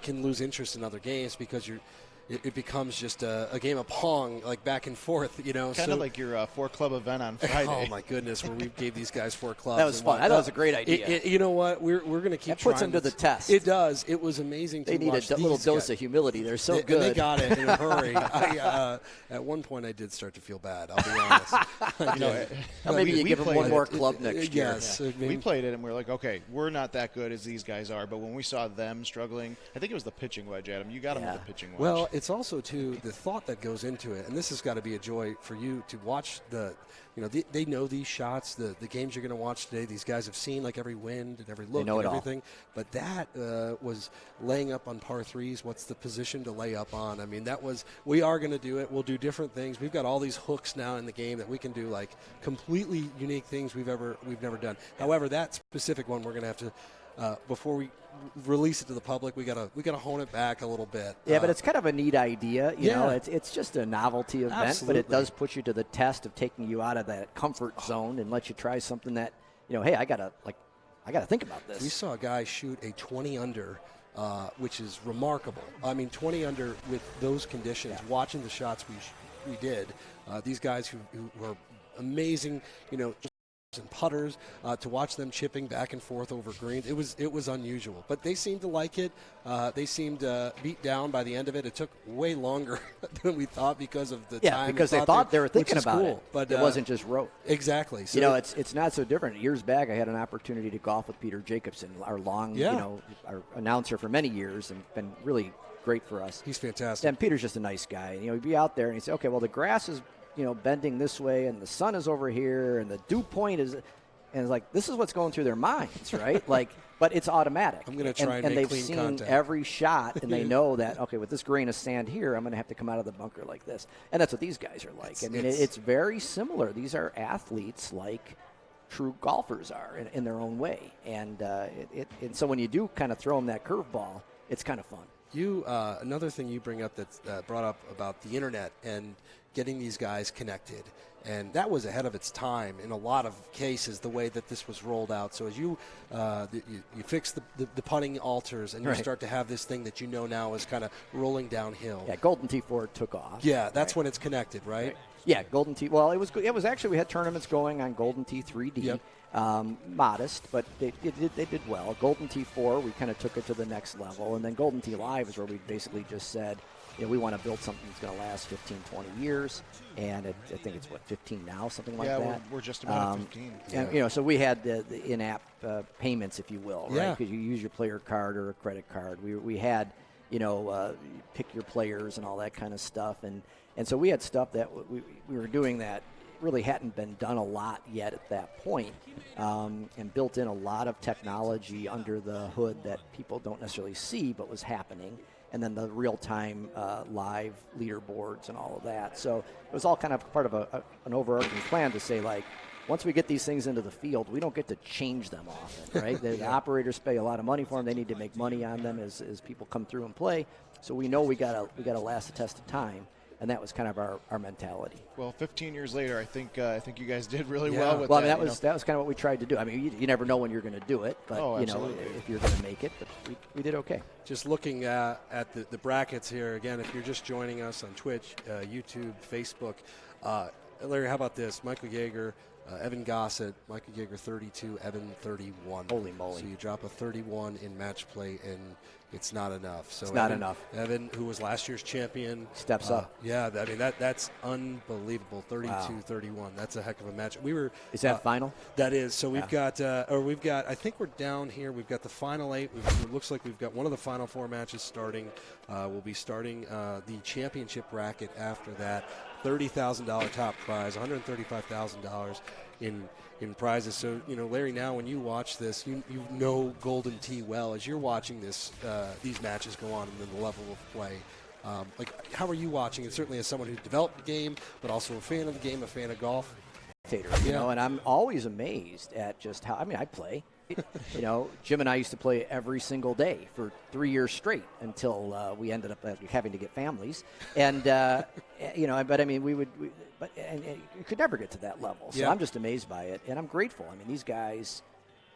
can lose interest in other games because it becomes just a game of Pong, like back and forth, Kind of like your 4-club event on Friday. Oh, my goodness, where we gave these guys 4 clubs. That was fun. I thought it was a great idea. You know what? We're going to keep That puts trying them to the test. It does. It was amazing to They need watch a little these dose guys. of humility. They're so And good. they got it in a hurry. At one point, I did start to feel bad. I'll be honest. Maybe you give them one more club next year. Yes. Yeah. We played it, and we were like, okay, we're not that good as these guys are. But when we saw them struggling, I think it was the pitching wedge, Adam. You got them with the pitching wedge. Well, it's also, too, the thought that goes into it, and this has got to be a joy for you to watch they know these shots, the games you're going to watch today. These guys have seen like every wind and every look and everything. But that was laying up on par threes. What's the position to lay up on? I mean, we are going to do it. We'll do different things. We've got all these hooks now in the game that we can do like completely unique things we've never done. However, that specific one we're going to have to before we release it to the public, we gotta hone it back a little bit. Yeah, but it's kind of a neat idea. You know, it's just a novelty event, Absolutely. but it does put you to the test of taking you out of that comfort zone and let you try something that, hey, I gotta think about this. We saw a guy shoot a 20 under, which is remarkable. I mean, 20 under with those conditions. Watching the shots we did, these guys who were amazing, and putters, to watch them chipping back and forth over greens. It was unusual, but they seemed to like it. They seemed beat down by the end of it. It took way longer than we thought because of the time. Because they thought they were thinking about cool. it, but it wasn't just rote. Exactly. So it's not so different. Years back, I had an opportunity to golf with Peter Jacobson, our our announcer for many years, and been really great for us. He's fantastic. And Peter's just a nice guy. He'd be out there and he'd say, okay, well, the grass is bending this way, and the sun is over here, and the dew point is. And it's like, this is what's going through their minds, right? Like, but it's automatic. I'm going to try and make they've clean seen contact. every shot, and they know that, okay, with this grain of sand here, I'm going to have to come out of the bunker like this. And that's what these guys are like. It's very similar. These are athletes like true golfers are in their own way. And and so when you do kind of throw them that curveball, it's kind of fun. Another thing you bring up that's brought up about the internet and getting these guys connected, and that was ahead of its time in a lot of cases, the way that this was rolled out. So as you fix the putting alters, and you start to have this thing that now is kind of rolling downhill. Yeah, Golden T4 took off. Yeah, that's when it's connected, right? Yeah, Golden T. Well, it was good. It was actually, we had tournaments going on Golden T 3D. Yep. Modest, but they did well. Golden T4, we kind of took it to the next level. And then Golden T Live is where we basically just said, we want to build something that's going to last 15, 20 years. And I think it's, 15 now, something like that? Yeah, we're just about at 15. And, so we had the in-app payments, if you will, right? Yeah. Because you use your player card or a credit card. We had, pick your players and all that kind of stuff. And so we had stuff that we were doing that really hadn't been done a lot yet at that point, and built in a lot of technology under the hood that people don't necessarily see but was happening, and then the real-time live leaderboards and all of that. So it was all kind of part of an overarching plan to say, like, once we get these things into the field, we don't get to change them often, right? The operators pay a lot of money for them. They need to make money on them as people come through and play. So we know we gotta last the test of time. And that was kind of our mentality. Well, 15 years later, I think you guys did really well with that. Well, I mean, that was kind of what we tried to do. I mean, you never know when you're going to do it, but if you're going to make it, but we did okay. Just looking at the brackets here again. If you're just joining us on Twitch, YouTube, Facebook, Larry, how about this? Michael Yeager, Evan Gossett, Michael Yeager 32, Evan 31. Holy moly! So you drop a 31 in match play, and it's not enough. So it's not enough. Evan, who was last year's champion, steps up. Yeah, I mean that's unbelievable. 32-31. That's a heck of a match. Is that final? That is. So we've got. I think we're down here. We've got the final 8. It looks like we've got one of the final 4 matches starting. We'll be starting the championship bracket after that. $30,000 top prize, $135,000 in prizes. So, Larry, now when you watch this, you know Golden Tee well. As you're watching these matches go on and the level of play, how are you watching it? Certainly as someone who developed the game, but also a fan of the game, a fan of golf. And I'm always amazed at just how, I play. Jim and I used to play every single day for 3 years straight until we ended up having to get families. And, but you could never get to that level. So I'm just amazed by it, and I'm grateful. I mean, these guys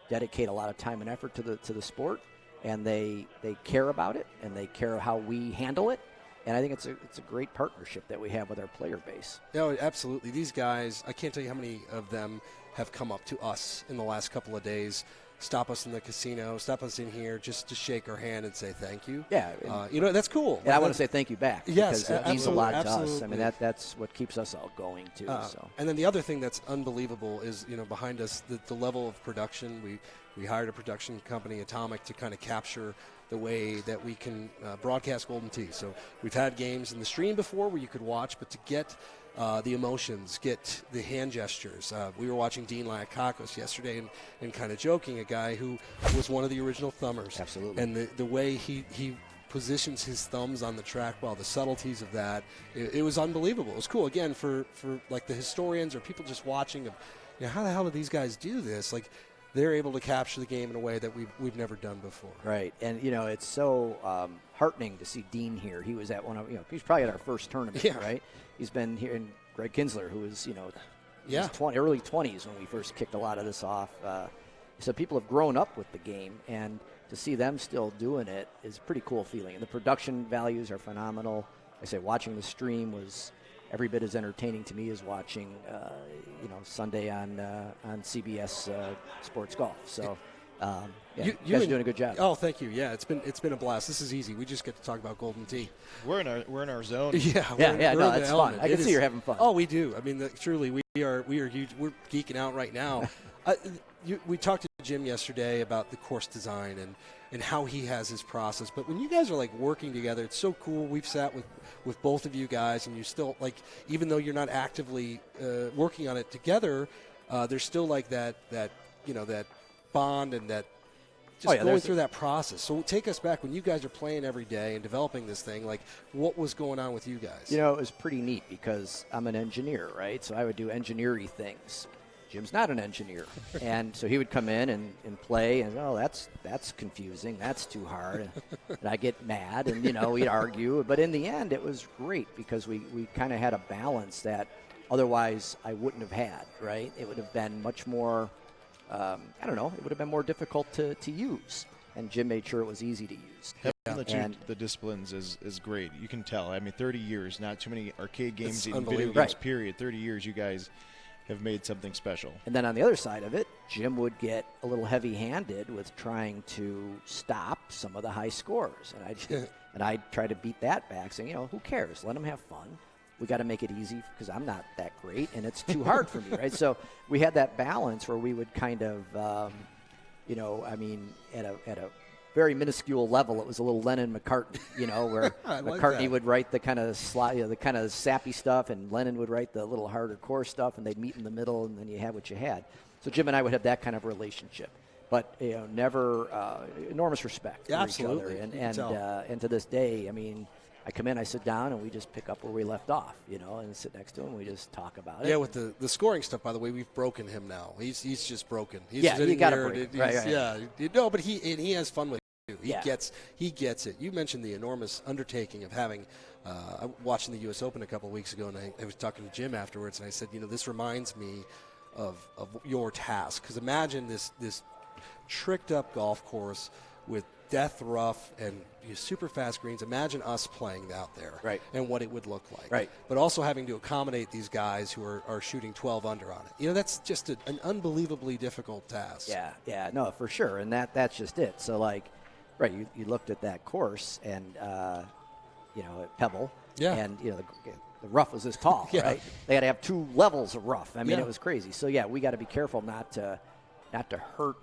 dedicate a lot of time and effort to the sport, and they care about it, and they care how we handle it. And I think it's a great partnership that we have with our player base. No, absolutely. These guys, I can't tell you how many of them have come up to us in the last couple of days, stop us in the casino, stop us in here just to shake our hand and say thank you. Yeah. That's cool. And I want to say thank you back. Yes, because it means a lot to us. Absolutely. I mean, that's what keeps us all going, too. And then the other thing that's unbelievable is, behind us, the level of production. We hired a production company, Atomic, to kind of capture the way that we can broadcast Golden Tee. So we've had games in the stream before where you could watch, but to get the emotions, get the hand gestures. We were watching Dean Liakakos yesterday and kind of joking, a guy who was one of the original thumbers. Absolutely. And the way he positions his thumbs on the trackball, the subtleties of that, it was unbelievable. It was cool, again, for like the historians or people just watching, how the hell do these guys do this? Like, they're able to capture the game in a way that we've never done before. Right, and it's so heartening to see Dean here. He was at one of he's probably at our first tournament, right? He's been here, and Greg Kinsler, who was early 20s when we first kicked a lot of this off. So people have grown up with the game, and to see them still doing it is a pretty cool feeling. And the production values are phenomenal. I say watching the stream was every bit as entertaining to me as watching, Sunday on CBS Sports Golf. So, you guys are doing a good job. Oh, thank you. Yeah, it's been a blast. This is easy. We just get to talk about Golden Tee. We're in our zone. No, it's fun. I can see you're having fun. Oh, we do. I mean, truly, we are huge. We're geeking out right now. We talked to Jim yesterday about the course design and how he has his process. But when you guys are working together, it's so cool. We've sat with both of you guys, and you still even though you're not actively working on it together, there's still that that bond and that just Oh, yeah, going there's- through that process. So take us back when you guys are playing every day and developing this thing. Like, what was going on with you guys? You know, it was pretty neat because I'm an engineer, right? So I would do engineering things. Jim's not an engineer. And so he would come in and play, and, oh, that's confusing. That's too hard. And I get mad, and, we'd argue. But in the end, it was great because we kind of had a balance that otherwise I wouldn't have had, right? It would have been much more, I don't know, it would have been more difficult to use. And Jim made sure it was easy to use. Having the disciplines is great. You can tell. I mean, 30 years, not too many arcade games, It's even video unbelievable. games, period. 30 years, you guys have made something special. And then on the other side of it, Jim would get a little heavy-handed with trying to stop some of the high scores. And I'd try to beat that back, saying, who cares? Let them have fun. We got to make it easy because I'm not that great, and it's too hard for me, right? So we had that balance where we would kind of, at a very minuscule level, it was a little Lennon-McCartney, where I like McCartney that. would write the kind of the kind of sappy stuff, and Lennon would write the little harder core stuff, and they'd meet in the middle, and then you had what you had. So Jim and I would have that kind of relationship, but never enormous respect Yeah, for absolutely. each You other, can tell. and to this day, I come in, I sit down, and we just pick up where we left off, and sit next to him. We just talk about it. Yeah, with the scoring stuff, by the way, we've broken him now. He's just broken. He's Yeah, you sitting gotta there, break. and Right, he's- right. Yeah, no, but he has fun with it. He Yeah. gets it. You mentioned the enormous undertaking of having. Watching the U.S. Open a couple of weeks ago, and I was talking to Jim afterwards, and I said, this reminds me of your task, because imagine this tricked up golf course with death rough and super fast greens. Imagine us playing out there, Right. and what it would look like, Right. But also having to accommodate these guys who are shooting 12 under on it. That's just an unbelievably difficult task. Yeah, no, for sure, and that's just it. So right, you looked at that course, and at Pebble, Yeah. and the rough was this tall, Yeah. right? They had to have 2 levels of rough. Yeah. It was crazy. So yeah, we got to be careful not to hurt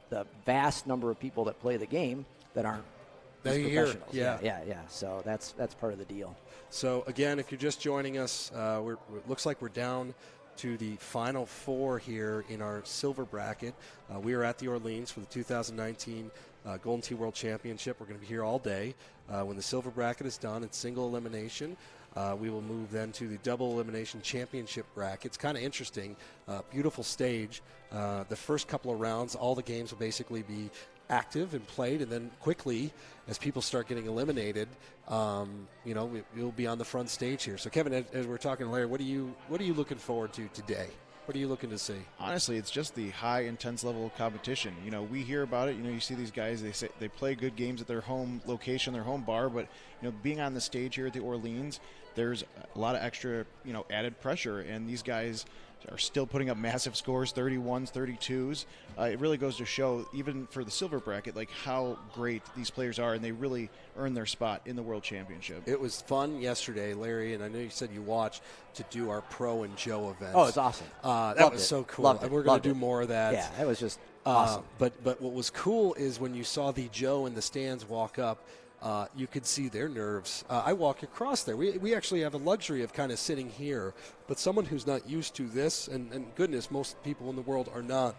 the vast number of people that play the game that aren't That just you hear, professionals. yeah. Yeah. So that's part of the deal. So again, if you're just joining us, it looks like we're down to the final 4 here in our silver bracket. We are at the Orleans for the 2019 Golden Tee World Championship. We're going to be here all day. When the silver bracket is done, it's single elimination. We will move then to the double elimination championship bracket. It's kind of interesting. Beautiful stage. The first couple of rounds, all the games will basically be active and played, and then quickly, as people start getting eliminated, we'll be on the front stage here. So, Kevin, as we're talking to Larry, what are you looking forward to today? What are you looking to see? Honestly, it's just the high, intense level of competition. We hear about it. You see these guys. They say they play good games at their home location, their home bar. But being on the stage here at the Orleans, there's a lot of extra, added pressure. And these guys are still putting up massive scores, 31s, 32s. It really goes to show, even for the silver bracket, how great these players are, and they really earn their spot in the World Championship. It was fun yesterday, Larry, and I know you said you watched to do our Pro and Joe events. Oh, it's awesome. That Loved was it. so cool. Loved it. And we're going Loved to do it. more of that. Yeah, it was just awesome. But what was cool is when you saw the Joe in the stands walk up, you could see their nerves. I walk across there. We actually have a luxury of kind of sitting here, but someone who's not used to this, and goodness, most people in the world are not,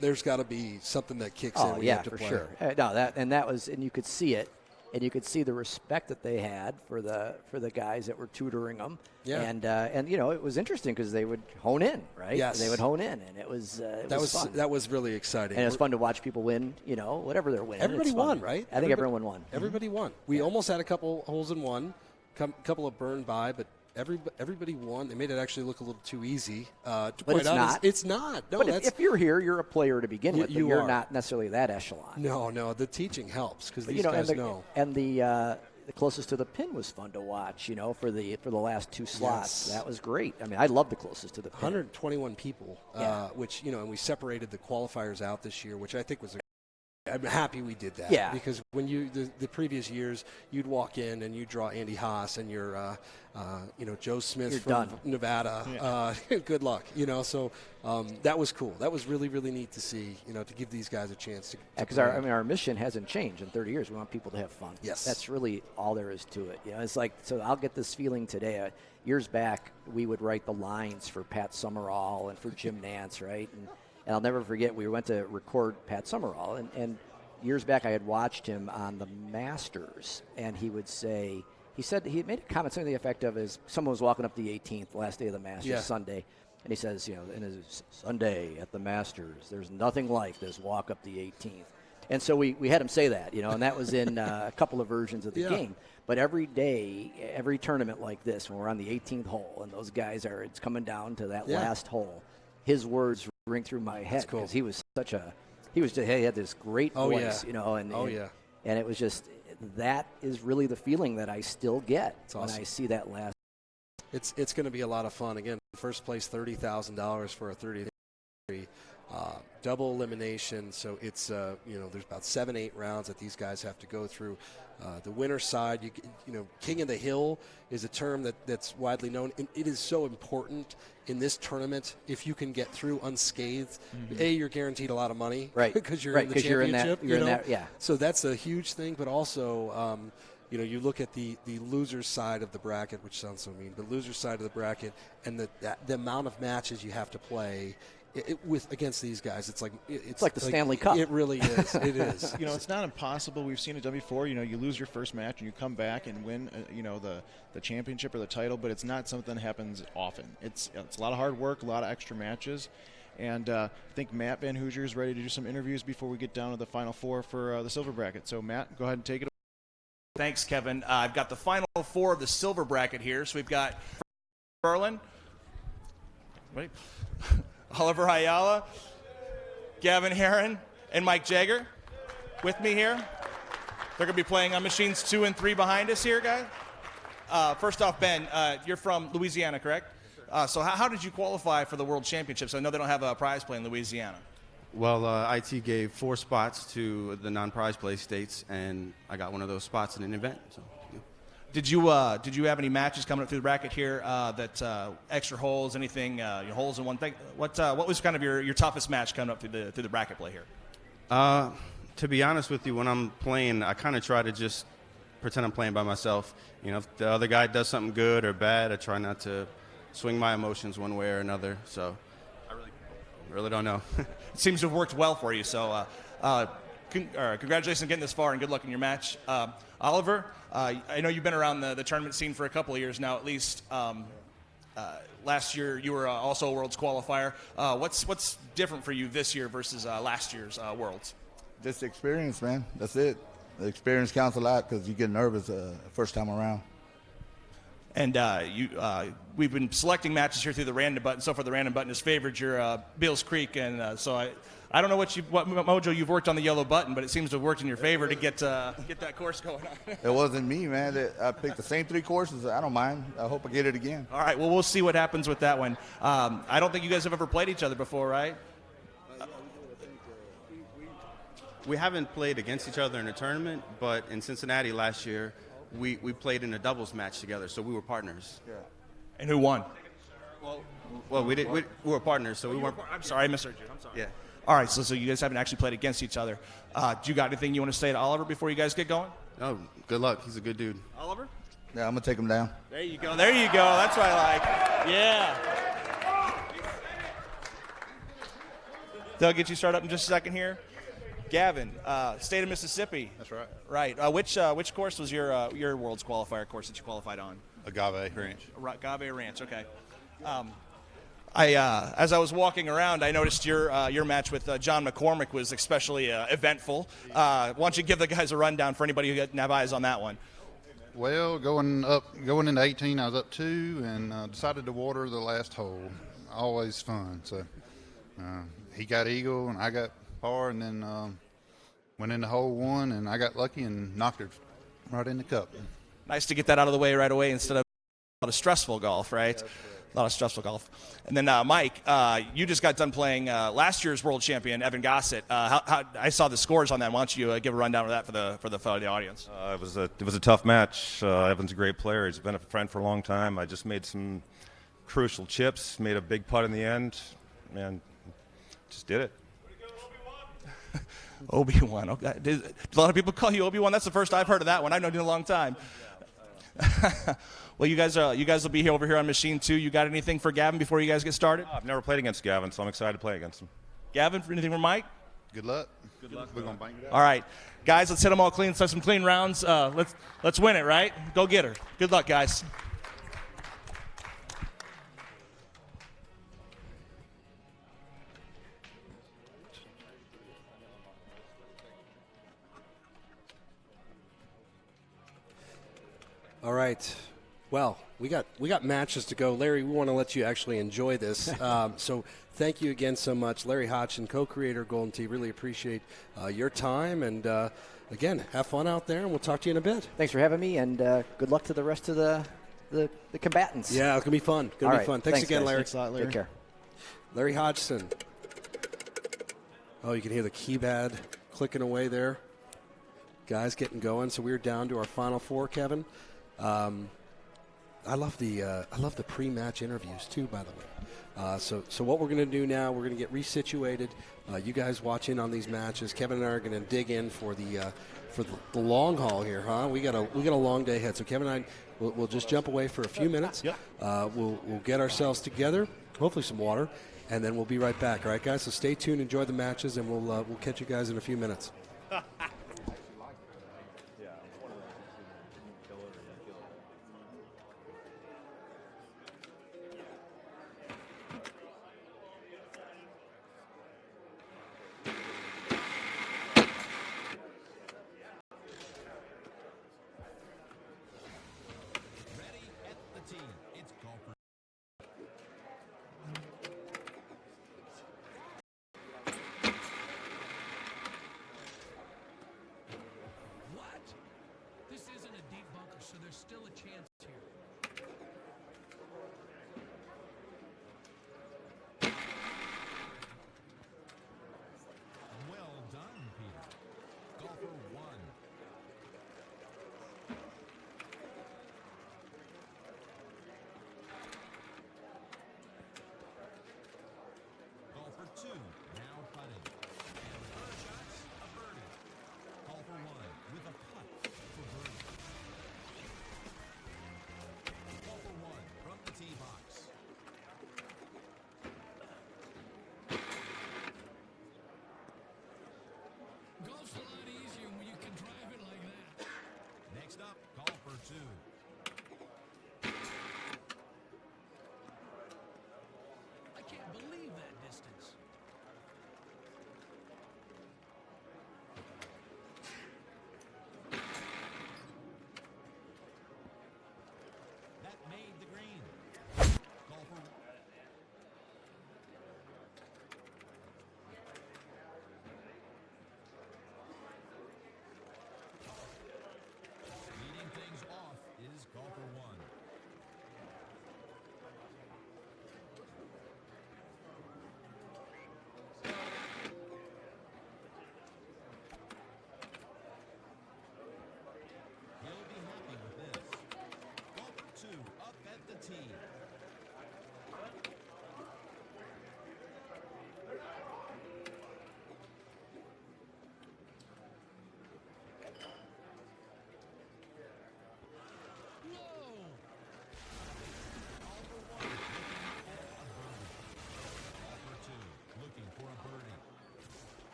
there's got to be something that kicks in Oh when you yeah, have to for play. sure. And you could see it, and you could see the respect that they had for the guys that were tutoring them. Yeah. And it was interesting because they would hone in, right? Yes. They would hone in, and it was fun. That was really exciting. And it's fun to watch people win. Whatever they're winning. Everybody it's fun. won, right? I think everyone won. Everybody won. We almost had a couple holes in one, couple of burned by, but everybody won. They made it actually look a little too easy. But it's not. It's not. No, But if you're here, you're a player to begin with. But you you're are. not necessarily that echelon. No. The teaching helps because But, these guys and know. And the closest to the pin was fun to watch. For the last 2 slots, Yes. that was great. I love the closest to the pin. 121 people, Yeah. which and we separated the qualifiers out this year, which I think was. I'm happy we did that. Yeah. Because when the previous years, you'd walk in and you draw Andy Haas and you're, Joe Smith You're from done. Nevada. Good luck. So that was cool. That was really, really neat to see. To give these guys a chance to. Because play. our mission hasn't changed in 30 years. We want people to have fun. Yes. That's really all there is to it. It's like, so I'll get this feeling today. Years back, we would write the lines for Pat Summerall and for Jim Nance, right? And I'll never forget, we went to record Pat Summerall, and years back I had watched him on the Masters, and he would say, he said he made a comment, something to the effect of, is someone was walking up the 18th, last day of the Masters, Sunday, and he says, in his Sunday at the Masters, there's nothing like this walk up the 18th. And so we had him say that, and that was in a couple of versions of the game. But every day, every tournament like this, when we're on the 18th hole and those guys it's coming down to that last hole, his words ring through my head because he was he had this great voice, and it was just, that is really the feeling that I still get when I see that last. It's going to be a lot of fun. Again, first place, $30,000 for a 30-day double elimination. So it's there's about 7-8 rounds that these guys have to go through. The winner's side, King of the Hill is a term that's widely known. And it is so important in this tournament. If you can get through unscathed, you're guaranteed a lot of money, right? Because you're in the championship. You're in that. So that's a huge thing. But also, you look at the loser's side of the bracket, which sounds so mean, but loser's side of the bracket, and the amount of matches you have to play against these guys, it's like the Stanley Cup. It really is. It is. It's not impossible. We've seen it done before. You lose your first match and you come back and win, the championship or the title, but it's not something that happens often. It's a lot of hard work, a lot of extra matches, and I think Matt Van Hoosier is ready to do some interviews before we get down to the final four for the silver bracket. So Matt, go ahead and take it. Thanks, Kevin. I've got the final four of the silver bracket here. So we've got Berlin. Wait. Oliver Ayala, Gavin Herron, and Mike Jagger with me here. They're going to be playing on machines 2 and 3 behind us here, guys. First off, Ben, you're from Louisiana, correct? So how did you qualify for the World Championships? I know they don't have a prize play in Louisiana. Well, IT gave 4 spots to the non-prize play states, and I got one of those spots in an event. So. Did you have any matches coming up through the bracket here that extra holes, anything, holes in one thing? What was kind of your toughest match coming up through the bracket play here? To be honest with you, when I'm playing, I kind of try to just pretend I'm playing by myself. If the other guy does something good or bad, I try not to swing my emotions one way or another. So I really don't know. It seems to have worked well for you. So congratulations on getting this far and good luck in your match. Oliver, I know you've been around the tournament scene for a couple of years now, at least. Last year you were also a Worlds qualifier. What's different for you this year versus last year's Worlds? Just the experience, man. That's it. The experience counts a lot because you get nervous first time around. And we've been selecting matches here through the random button. So far, the random button has favored your Beals Creek, and so I don't know what mojo you've worked on the yellow button, but it seems to have worked in your favor to get that course going on. It wasn't me, man. I picked the same 3 courses. I don't mind. I hope I get it again. All right. Well, we'll see what happens with that one. I don't think you guys have ever played each other before, right? We haven't played against each other in a tournament, but in Cincinnati last year, we played in a doubles match together, so we were partners. Yeah. And who won? Well, we were partners, so we weren't. I'm sorry, I misheard you. I'm sorry. Yeah. All right, so you guys haven't actually played against each other. Do you got anything you want to say to Oliver before you guys get going? Oh, good luck. He's a good dude. Oliver? Yeah, I'm going to take him down. There you go. There you go. That's what I like. Yeah. They'll get you started up in just a second here. Gavin, state of Mississippi. That's right. Right. Which course was your Worlds qualifier course that you qualified on? Agave Ranch. Agave Ranch. Okay. As I was walking around, I noticed your match with John McCormick was especially eventful. Why don't you give the guys a rundown for anybody who didn't have eyes on that one? Well, going into 18, I was up 2 and decided to water the last hole. Always fun. So he got eagle and I got par, and then went into hole 1 and I got lucky and knocked it right in the cup. Nice to get that out of the way right away instead of a lot of stressful golf, right? A lot of stressful golf. And then Mike, you just got done playing last year's world champion Evan Gossett. I saw the scores on that. Why don't you give a rundown of that for the audience? It was a tough match. Evan's a great player. He's been a friend for a long time. I just made some crucial chips, made a big putt in the end, and just did it. Obi-Wan. Okay. A lot of people call you Obi-Wan. That's the first I've heard of that one. I've known you a long time. Well, you guys will be over here on Machine 2. You got anything for Gavin before you guys get started? I've never played against Gavin, so I'm excited to play against him. Gavin, anything for Mike? Good luck. Good luck. We're gonna bang it out. All right, guys, let's hit them all clean. Let's have some clean rounds. Let's win it, right? Go get her. Good luck, guys. All right. Well, we got matches to go. Larry, we want to let you actually enjoy this. So thank you again so much. Larry Hodgson, co-creator of Golden Tee. Really appreciate your time. And, again, have fun out there, and we'll talk to you in a bit. Thanks for having me, and good luck to the rest of the combatants. Yeah, it's going to be fun. Going to be fun. Thanks again, guys. Larry. Thanks a lot, Larry. Take care. Larry Hodgson. Oh, you can hear the keypad clicking away there. Guys getting going. So we're down to our final four, Kevin. I love the pre-match interviews too, by the way. So what we're going to do now, we're going to get resituated. You guys watch in on these matches. Kevin and I are going to dig in for the long haul here, huh? We got a long day ahead. So Kevin and I we'll just jump away for a few minutes. Yep. We'll get ourselves together, hopefully some water, and then we'll be right back. All right, guys. So stay tuned, enjoy the matches, and we'll catch you guys in a few minutes.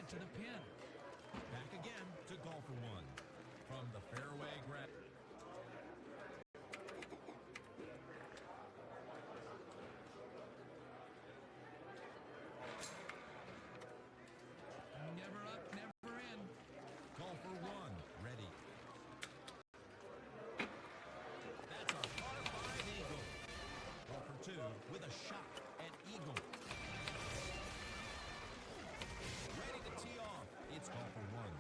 to the pin. Back again to golfer one. From the fairway grab. Never up, never in. Golfer one, ready. That's a par 5 eagle. Golfer two with a shot at eagle. Ready to tee off. It's golfer one.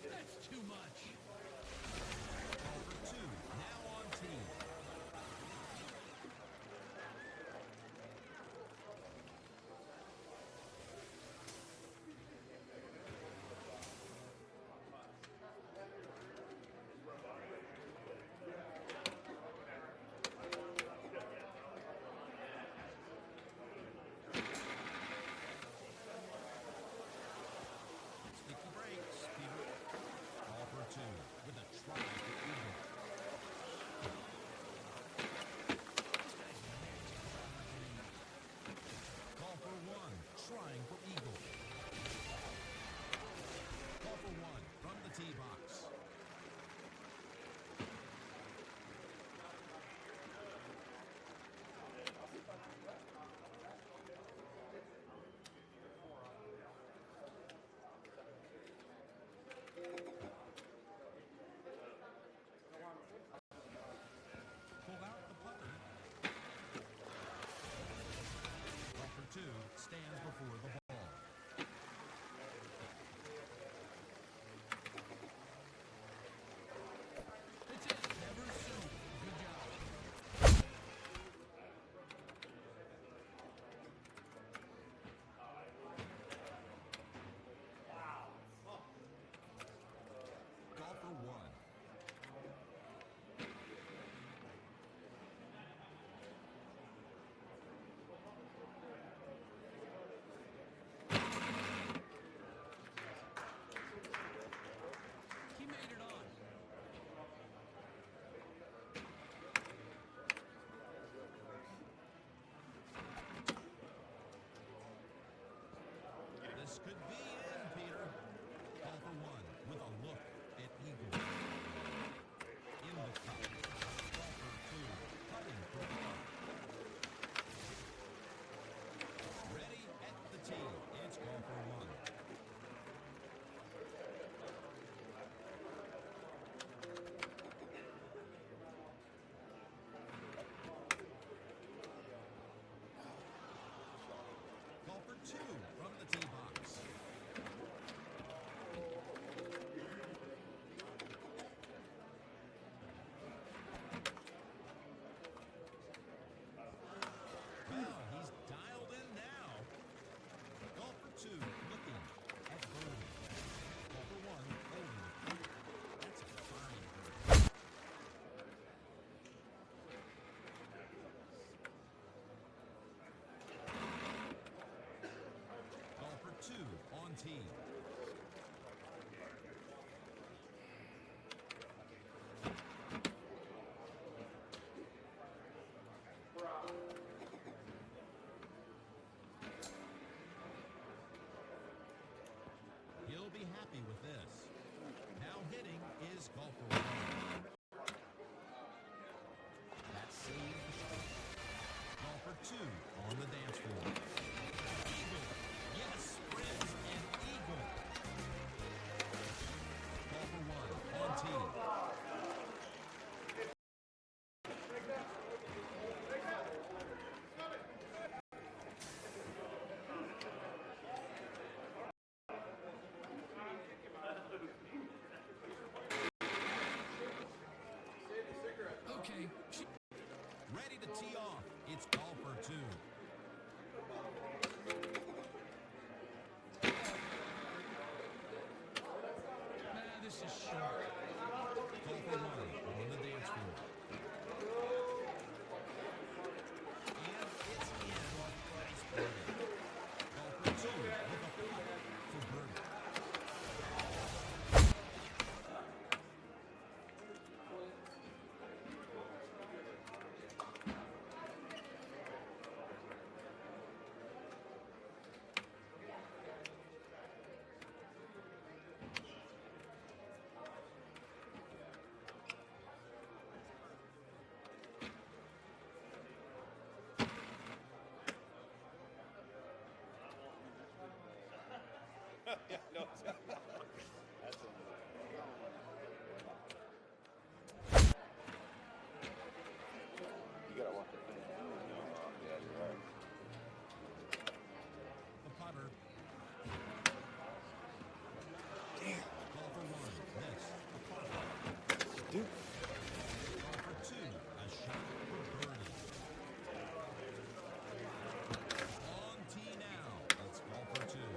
That's too much. Golfer two now on tee. Sticky breaks, Peter. Golfer two with a try for eagle. Golfer one trying for eagle. Golfer one from the tee box. Pull out the putter. Golfer two stands before the ball. It's it. Never soon. Good job. Golfer one. He made it on. This could be in, Peter. Golfer one with a look at eagle. In the cup. Golfer two putting for par. Ready at the tee. It's golfer one. Golfer two from the tee box. Well, he's dialed in now. Golfer two looking at birdie. Golfer one holding the putt. That's a fine birdie. Golfer two on tee. He'll be happy with this. Now hitting is golfer one. That saves the shot. Golfer two on the dance floor. Eagle. Yes, Sprints and eagle. Golfer one on tee. Okay. Ready to tee off. It's golfer two. Nah, this is short. Golfer one on the dance floor. And it's in. Nice birdie. Golfer two with a putt for birdie. Yeah, no. That's You gotta watch it. Yeah, you're right. The putter. Damn. Call for one. Miss. Dude. Call for two. A shot for birdie. On tee now. Let's call for two.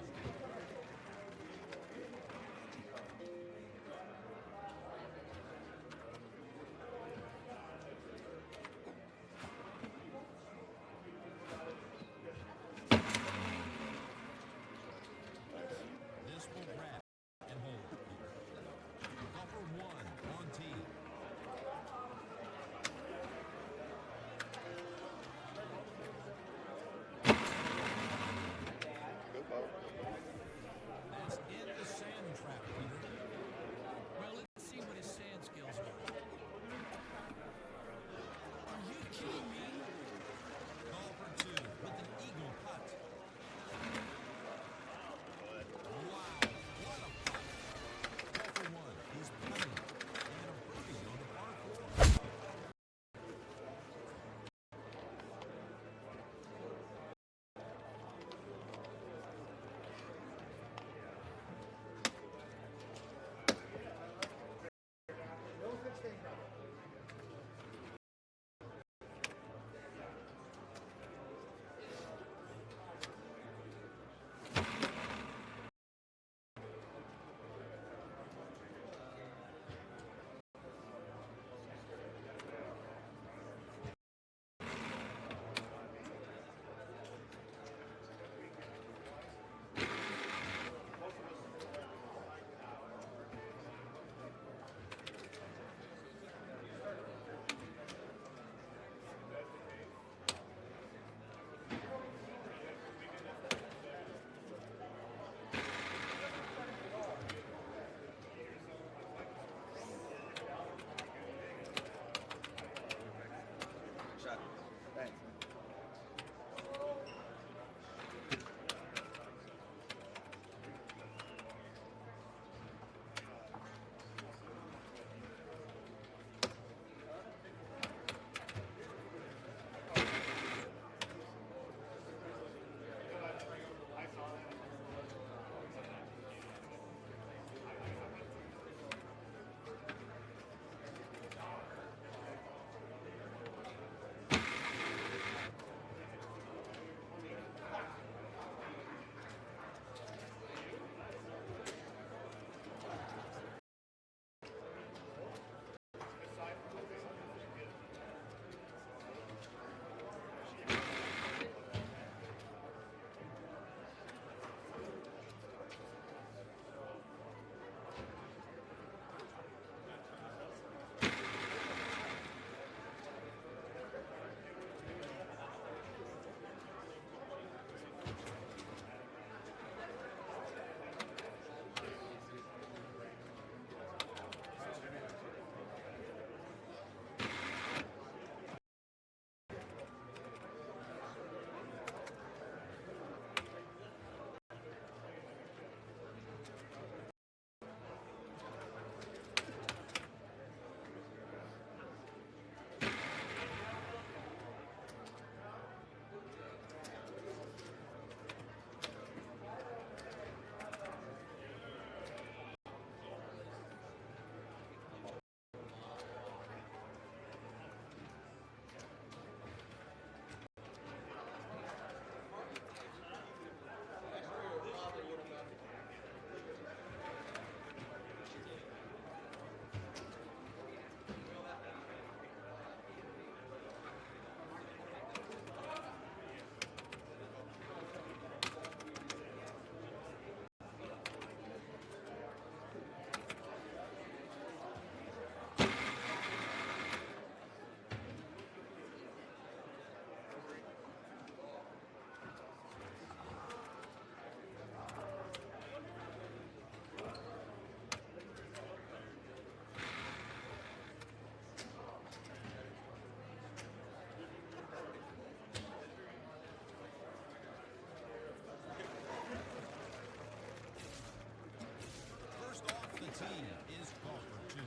tee is golfer 2.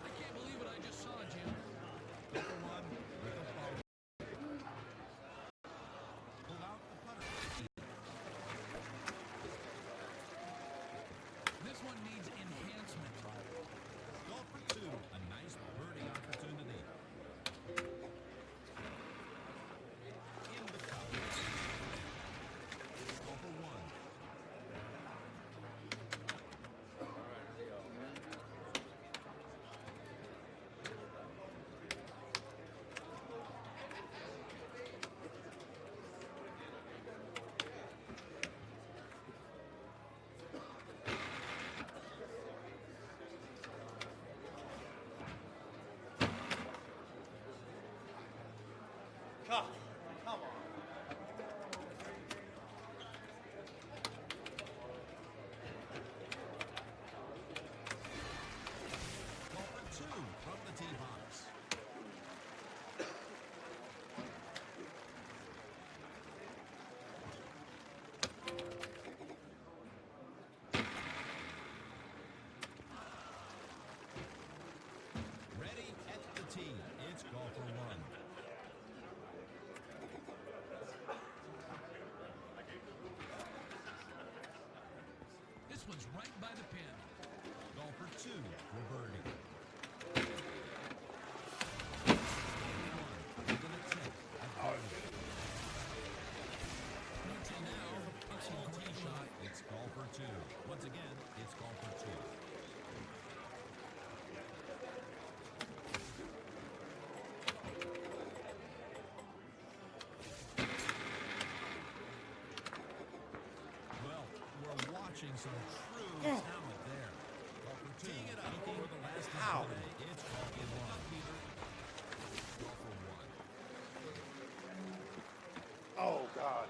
I can't believe what I just saw, Jim. Golfer 1 with a bogey. Pull out the putter. This one needs enhancement. Golfer 2, a nice birdie opportunity. In the cup. Golfer 1. Golfer 2 from the tee box. Ready at the tee. It's golfer 1. This one's right by the pin. Golfer 2 for birdie. With an attempt at birdie. Until now, it's a great shot. It's golfer 2. Once again, it's golfer 2. Well, we're watching some true talent there. Golfer 2 looking for the last of the day. It's golfer 1. Golfer 1. Oh, God.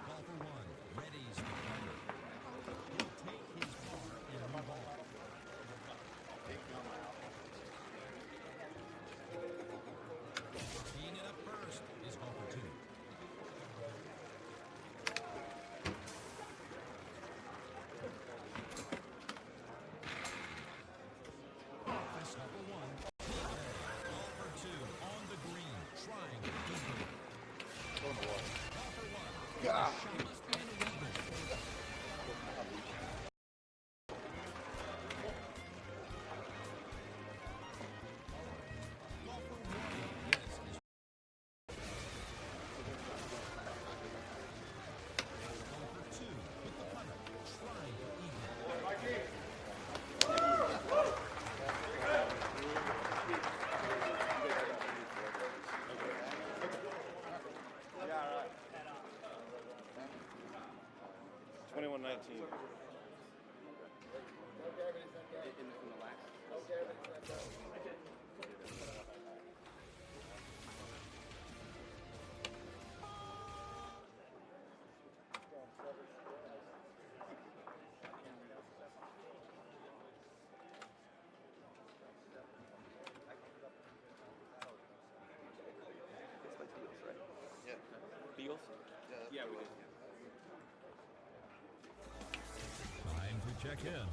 Golfer 1 readies the putter. He'll take his par and move on. Teeing it up first is golfer 2. This golfer 1. Golfer 2 on the green, trying to eagle. Golfer 1. God. It must be an illegal. Golfer 1. Yes, is golfer 2 with the putter, trying to eagle. Time to check in.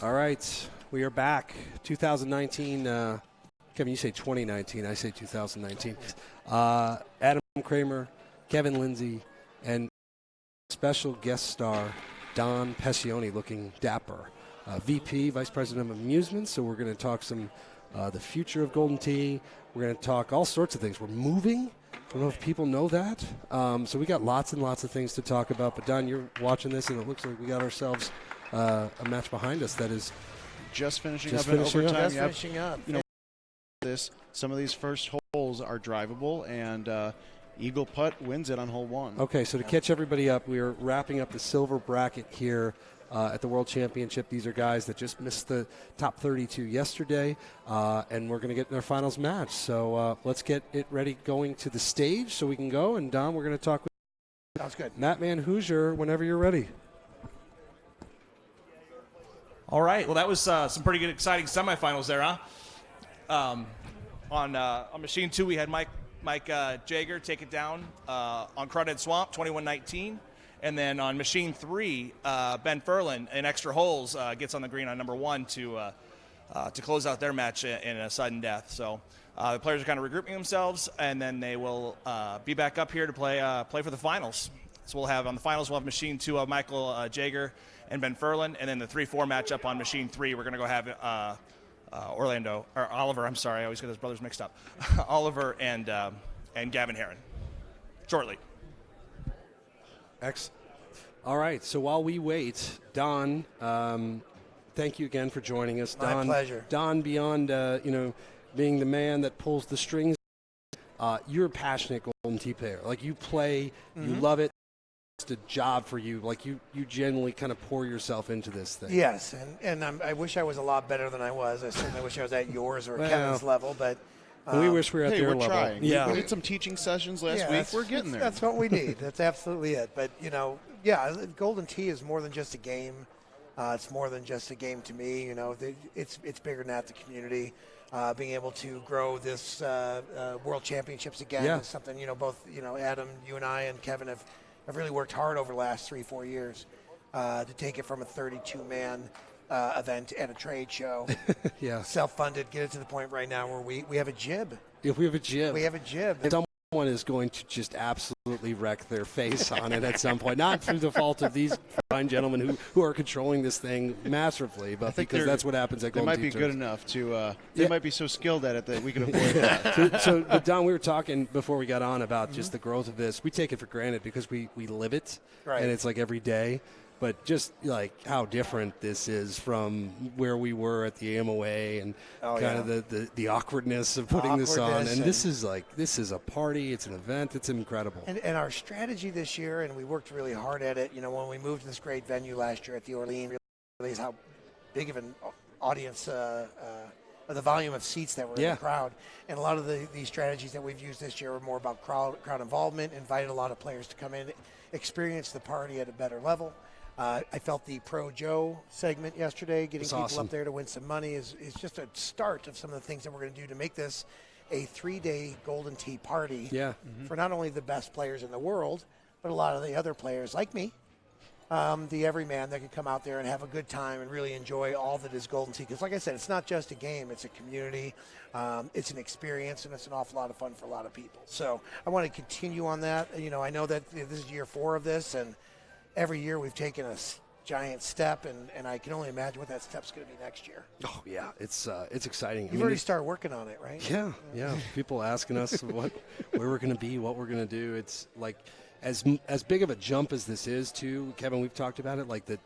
All right, we are back. 2019. Kevin, you say 2019. I say 2019. Adam Kramer, Kevin Lindsay, and special guest star Don Pessioni, looking dapper. VP, Vice President of Amusements. So we're going to talk some the future of Golden Tee. We're going to talk all sorts of things. We're moving. I don't know if people know that. So we got lots and lots of things to talk about. But Don, you're watching this, and it looks like we got ourselves a match behind us that is just finishing just up in finishing overtime. up. Just finishing up. You know, some of these first holes are drivable, and Eagle Putt wins it on hole 1. Okay, so to catch everybody up, we are wrapping up the silver bracket here at the World Championship. These are guys that just missed the top 32 yesterday, and we're going to get in our finals match. So let's get it ready going to the stage so we can go. And Don, we're going to talk with Sounds good. Matt Van Hoosier whenever you're ready. All right. Well, that was some pretty good, exciting semifinals there, huh? On machine 2, we had Mike Jager take it down on Crawdad Swamp, 21-19. And then on machine 3, Ben Furlan in extra holes gets on the green on number 1 to close out their match in a sudden death. So the players are kind of regrouping themselves, and then they will be back up here to play for the finals. So we'll have on the finals, we'll have machine 2 of Michael Jager and Ben Furlan, and then the 3-4 matchup on machine 3, we're going to go have Oliver. I'm sorry, I always get those brothers mixed up. Oliver and Gavin Herron. Shortly. Excellent. All right, so while we wait, Don, thank you again for joining us. My Don, pleasure. Don, beyond being the man that pulls the strings, you're a passionate Golden Tee player. Like, you play, you love it. It's a job for you. Like, you genuinely kind of pour yourself into this thing. Yes, and I wish I was a lot better than I was. I certainly wish I was at yours or Kevin's level, but we wish we were at hey, their we're level. trying. Yeah. We did some teaching sessions last week. We're getting there. That's what we need. That's absolutely it. But, Golden Tee is more than just a game. It's more than just a game to me. It's bigger than that, the community. Being able to grow this World Championships again is something, both, Adam, you and I and Kevin have really worked hard over the last 3-4 years to take it from a 32-man event at a trade show. Yeah. Self-funded, get it to the point right now where we have a jib. If we have a jib. We have a jib. Someone is going to just absolutely wreck their face on it at some point. Not through the fault of these fine gentlemen who are controlling this thing massively, but because that's what happens at Golden Tee. They might be good enough to they might be so skilled at it that we can avoid that. But Don, we were talking before we got on about just the growth of this. We take it for granted because we live it, and it's like every day. But just like how different this is from where we were at the AMOA and of the awkwardness of putting this on. And this is a party. It's an event. It's incredible. And our strategy this year, and we worked really hard at it. When we moved to this great venue last year at the Orleans, realized how big of an audience, the volume of seats that were in the crowd. And a lot of the strategies that we've used this year were more about crowd involvement, invited a lot of players to come in, experience the party at a better level. I felt the Pro Joe segment yesterday, getting people up there to win some money, is just a start of some of the things that we're going to do to make this a 3-day Golden Tee party for not only the best players in the world, but a lot of the other players like me, the everyman that can come out there and have a good time and really enjoy all that is Golden Tee. Because like I said, it's not just a game, it's a community, it's an experience, and it's an awful lot of fun for a lot of people. So I want to continue on that. I know that this is year 4 of this, and every year we've taken a giant step, and I can only imagine what that step's going to be next year. Oh yeah, it's exciting. You've already started working on it, right? Yeah. People asking us where we're going to be, what we're going to do. It's like as big of a jump as this is, too. Kevin, we've talked about it. Like that,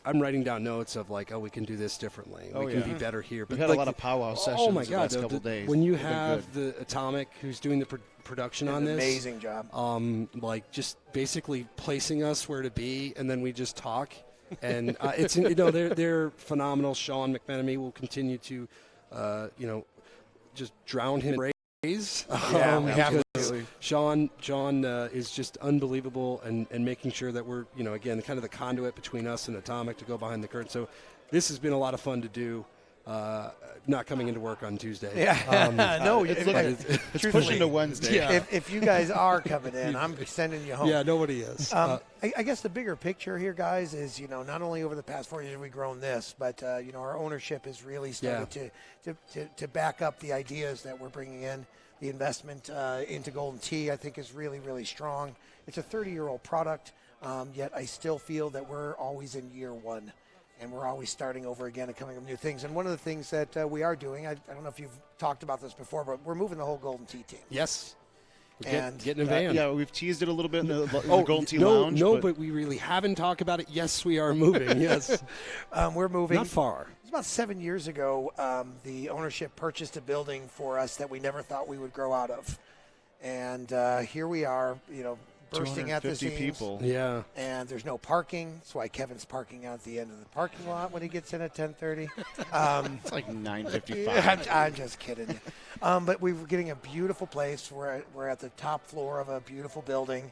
I'm writing down notes of like, we can do this differently. We can be better here. We've but had a lot of powwow sessions. Oh my God, the last couple days. When you have the Atomic who's doing the production on this, amazing job. Like just basically placing us where to be, and then we just talk. And it's they're phenomenal. Sean McMenemy will continue to just drown him in praise. Absolutely. Sean is just unbelievable and making sure that we're again kind of the conduit between us and Atomic to go behind the curtain. So this has been a lot of fun to do. not coming into work on Tuesday. Yeah, no, it's pushing to Wednesday. Yeah. If you guys are coming in, I'm sending you home. Yeah, nobody is. I guess the bigger picture here, guys, is not only over the past 4 years have we grown this, but our ownership has really started to back up the ideas that we're bringing in. The investment into Golden Tee, I think, is really, really strong. It's a 30-year-old product, yet I still feel that we're always in year one, and we're always starting over again and coming up with new things. And one of the things that we are doing, I don't know if you've talked about this before, but we're moving the whole Golden Tee team. Yes. And getting a van. Yeah, we've teased it a little bit in the Golden Tee Lounge. No, but we really haven't talked about it. Yes, we are moving. Yes. We're moving. Not far. About 7 years ago, the ownership purchased a building for us that we never thought we would grow out of. And here we are, bursting at the seams. people. Yeah. And there's no parking. That's why Kevin's parking out at the end of the parking lot when he gets in at 10:30. It's like 9:55. I'm just kidding you. But we're getting a beautiful place. We're at the top floor of a beautiful building,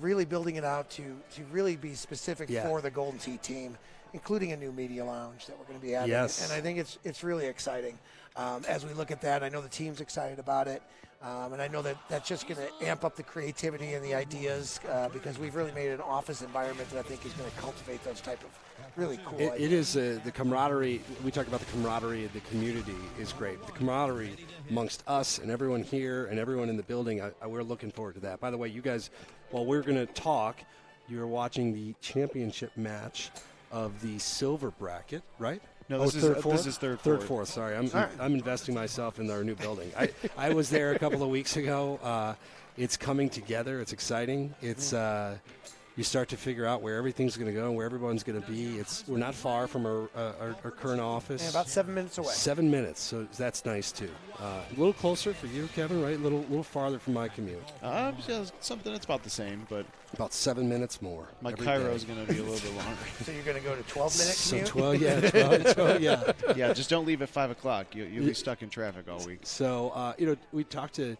really building it out to really be specific for the Golden Tee team, including a new media lounge that we're going to be adding. Yes. And I think it's really exciting. As we look at that, I know the team's excited about it. And I know that that's just going to amp up the creativity and the ideas because we've really made an office environment that I think is going to cultivate those type of really cool ideas. It is the camaraderie. We talk about the camaraderie of the community is great. The camaraderie amongst us and everyone here and everyone in the building, we're looking forward to that. By the way, you guys, while we're going to talk, you're watching the championship match of the silver bracket, right? No, this is third, fourth. Sorry, I'm investing myself in our new building. I was there a couple of weeks ago. It's coming together. It's exciting. It's you start to figure out where everything's going to go and where everyone's going to be. We're not far from our current office. Yeah, about 7 minutes away. 7 minutes, so that's nice too. A little closer for you, Kevin, right? A little farther from my commute. Something that's about the same, but about 7 minutes more. My Cairo is going to be a little bit longer. So you're going to go to 12-minute commute? So 12, yeah. Yeah, just don't leave at 5 o'clock. You'll be stuck in traffic all week. So, we talked to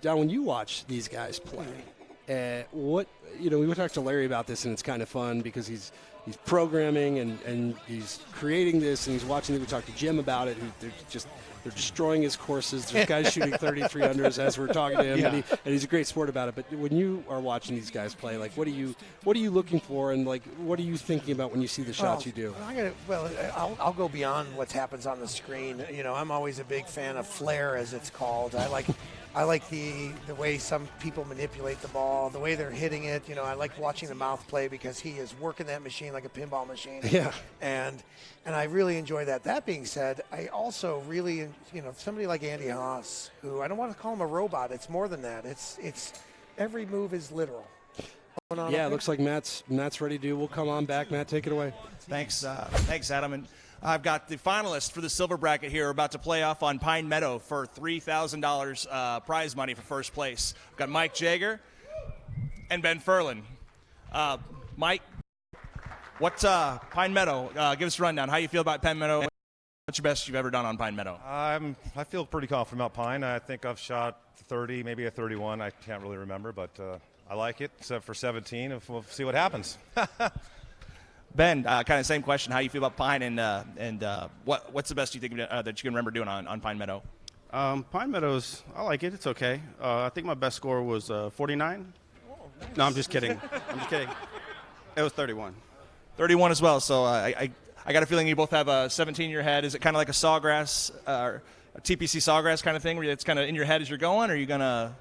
Don, when you watch these guys play, we talked to Larry about this, and it's kind of fun because he's programming and he's creating this, and he's watching it. We talked to Jim about it. They're destroying his courses. There's guys shooting 33 unders as we're talking to him, and he's a great sport about it. But when you are watching these guys play, like what are you looking for, and like what are you thinking about when you see the shots you do? I'll go beyond what happens on the screen. I'm always a big fan of flair, as it's called. I like the way some people manipulate the ball, the way they're hitting it. I like watching the mouth play because he is working that machine like a pinball machine. Yeah. And I really enjoy that. That being said, I also really, somebody like Andy Haas, who I don't want to call him a robot. It's more than that. It's every move is literal. Yeah, it looks like Matt's ready to do. We'll come on back. Matt, take it away. Thanks, Adam. And I've got the finalists for the silver bracket here about to play off on Pine Meadow for $3,000 prize money for first place. We've got Mike Jaeger and Ben Ferlin. Mike, what's Pine Meadow? Give us a rundown. How you feel about Pine Meadow? What's your best you've ever done on Pine Meadow? I feel pretty confident about Pine. I think I've shot 30, maybe a 31. I can't really remember, but I like it, except for 17. We'll see what happens. Ben, kind of same question. How you feel about Pine, and what's the best you think that you can remember doing on Pine Meadow? Pine Meadows, I like it. It's okay. I think my best score was 49. No, I'm just kidding. It was 31. 31 as well. So I got a feeling you both have a 17 in your head. Is it kind of like a sawgrass, a TPC sawgrass kind of thing, where it's kind of in your head as you're going, or are you gonna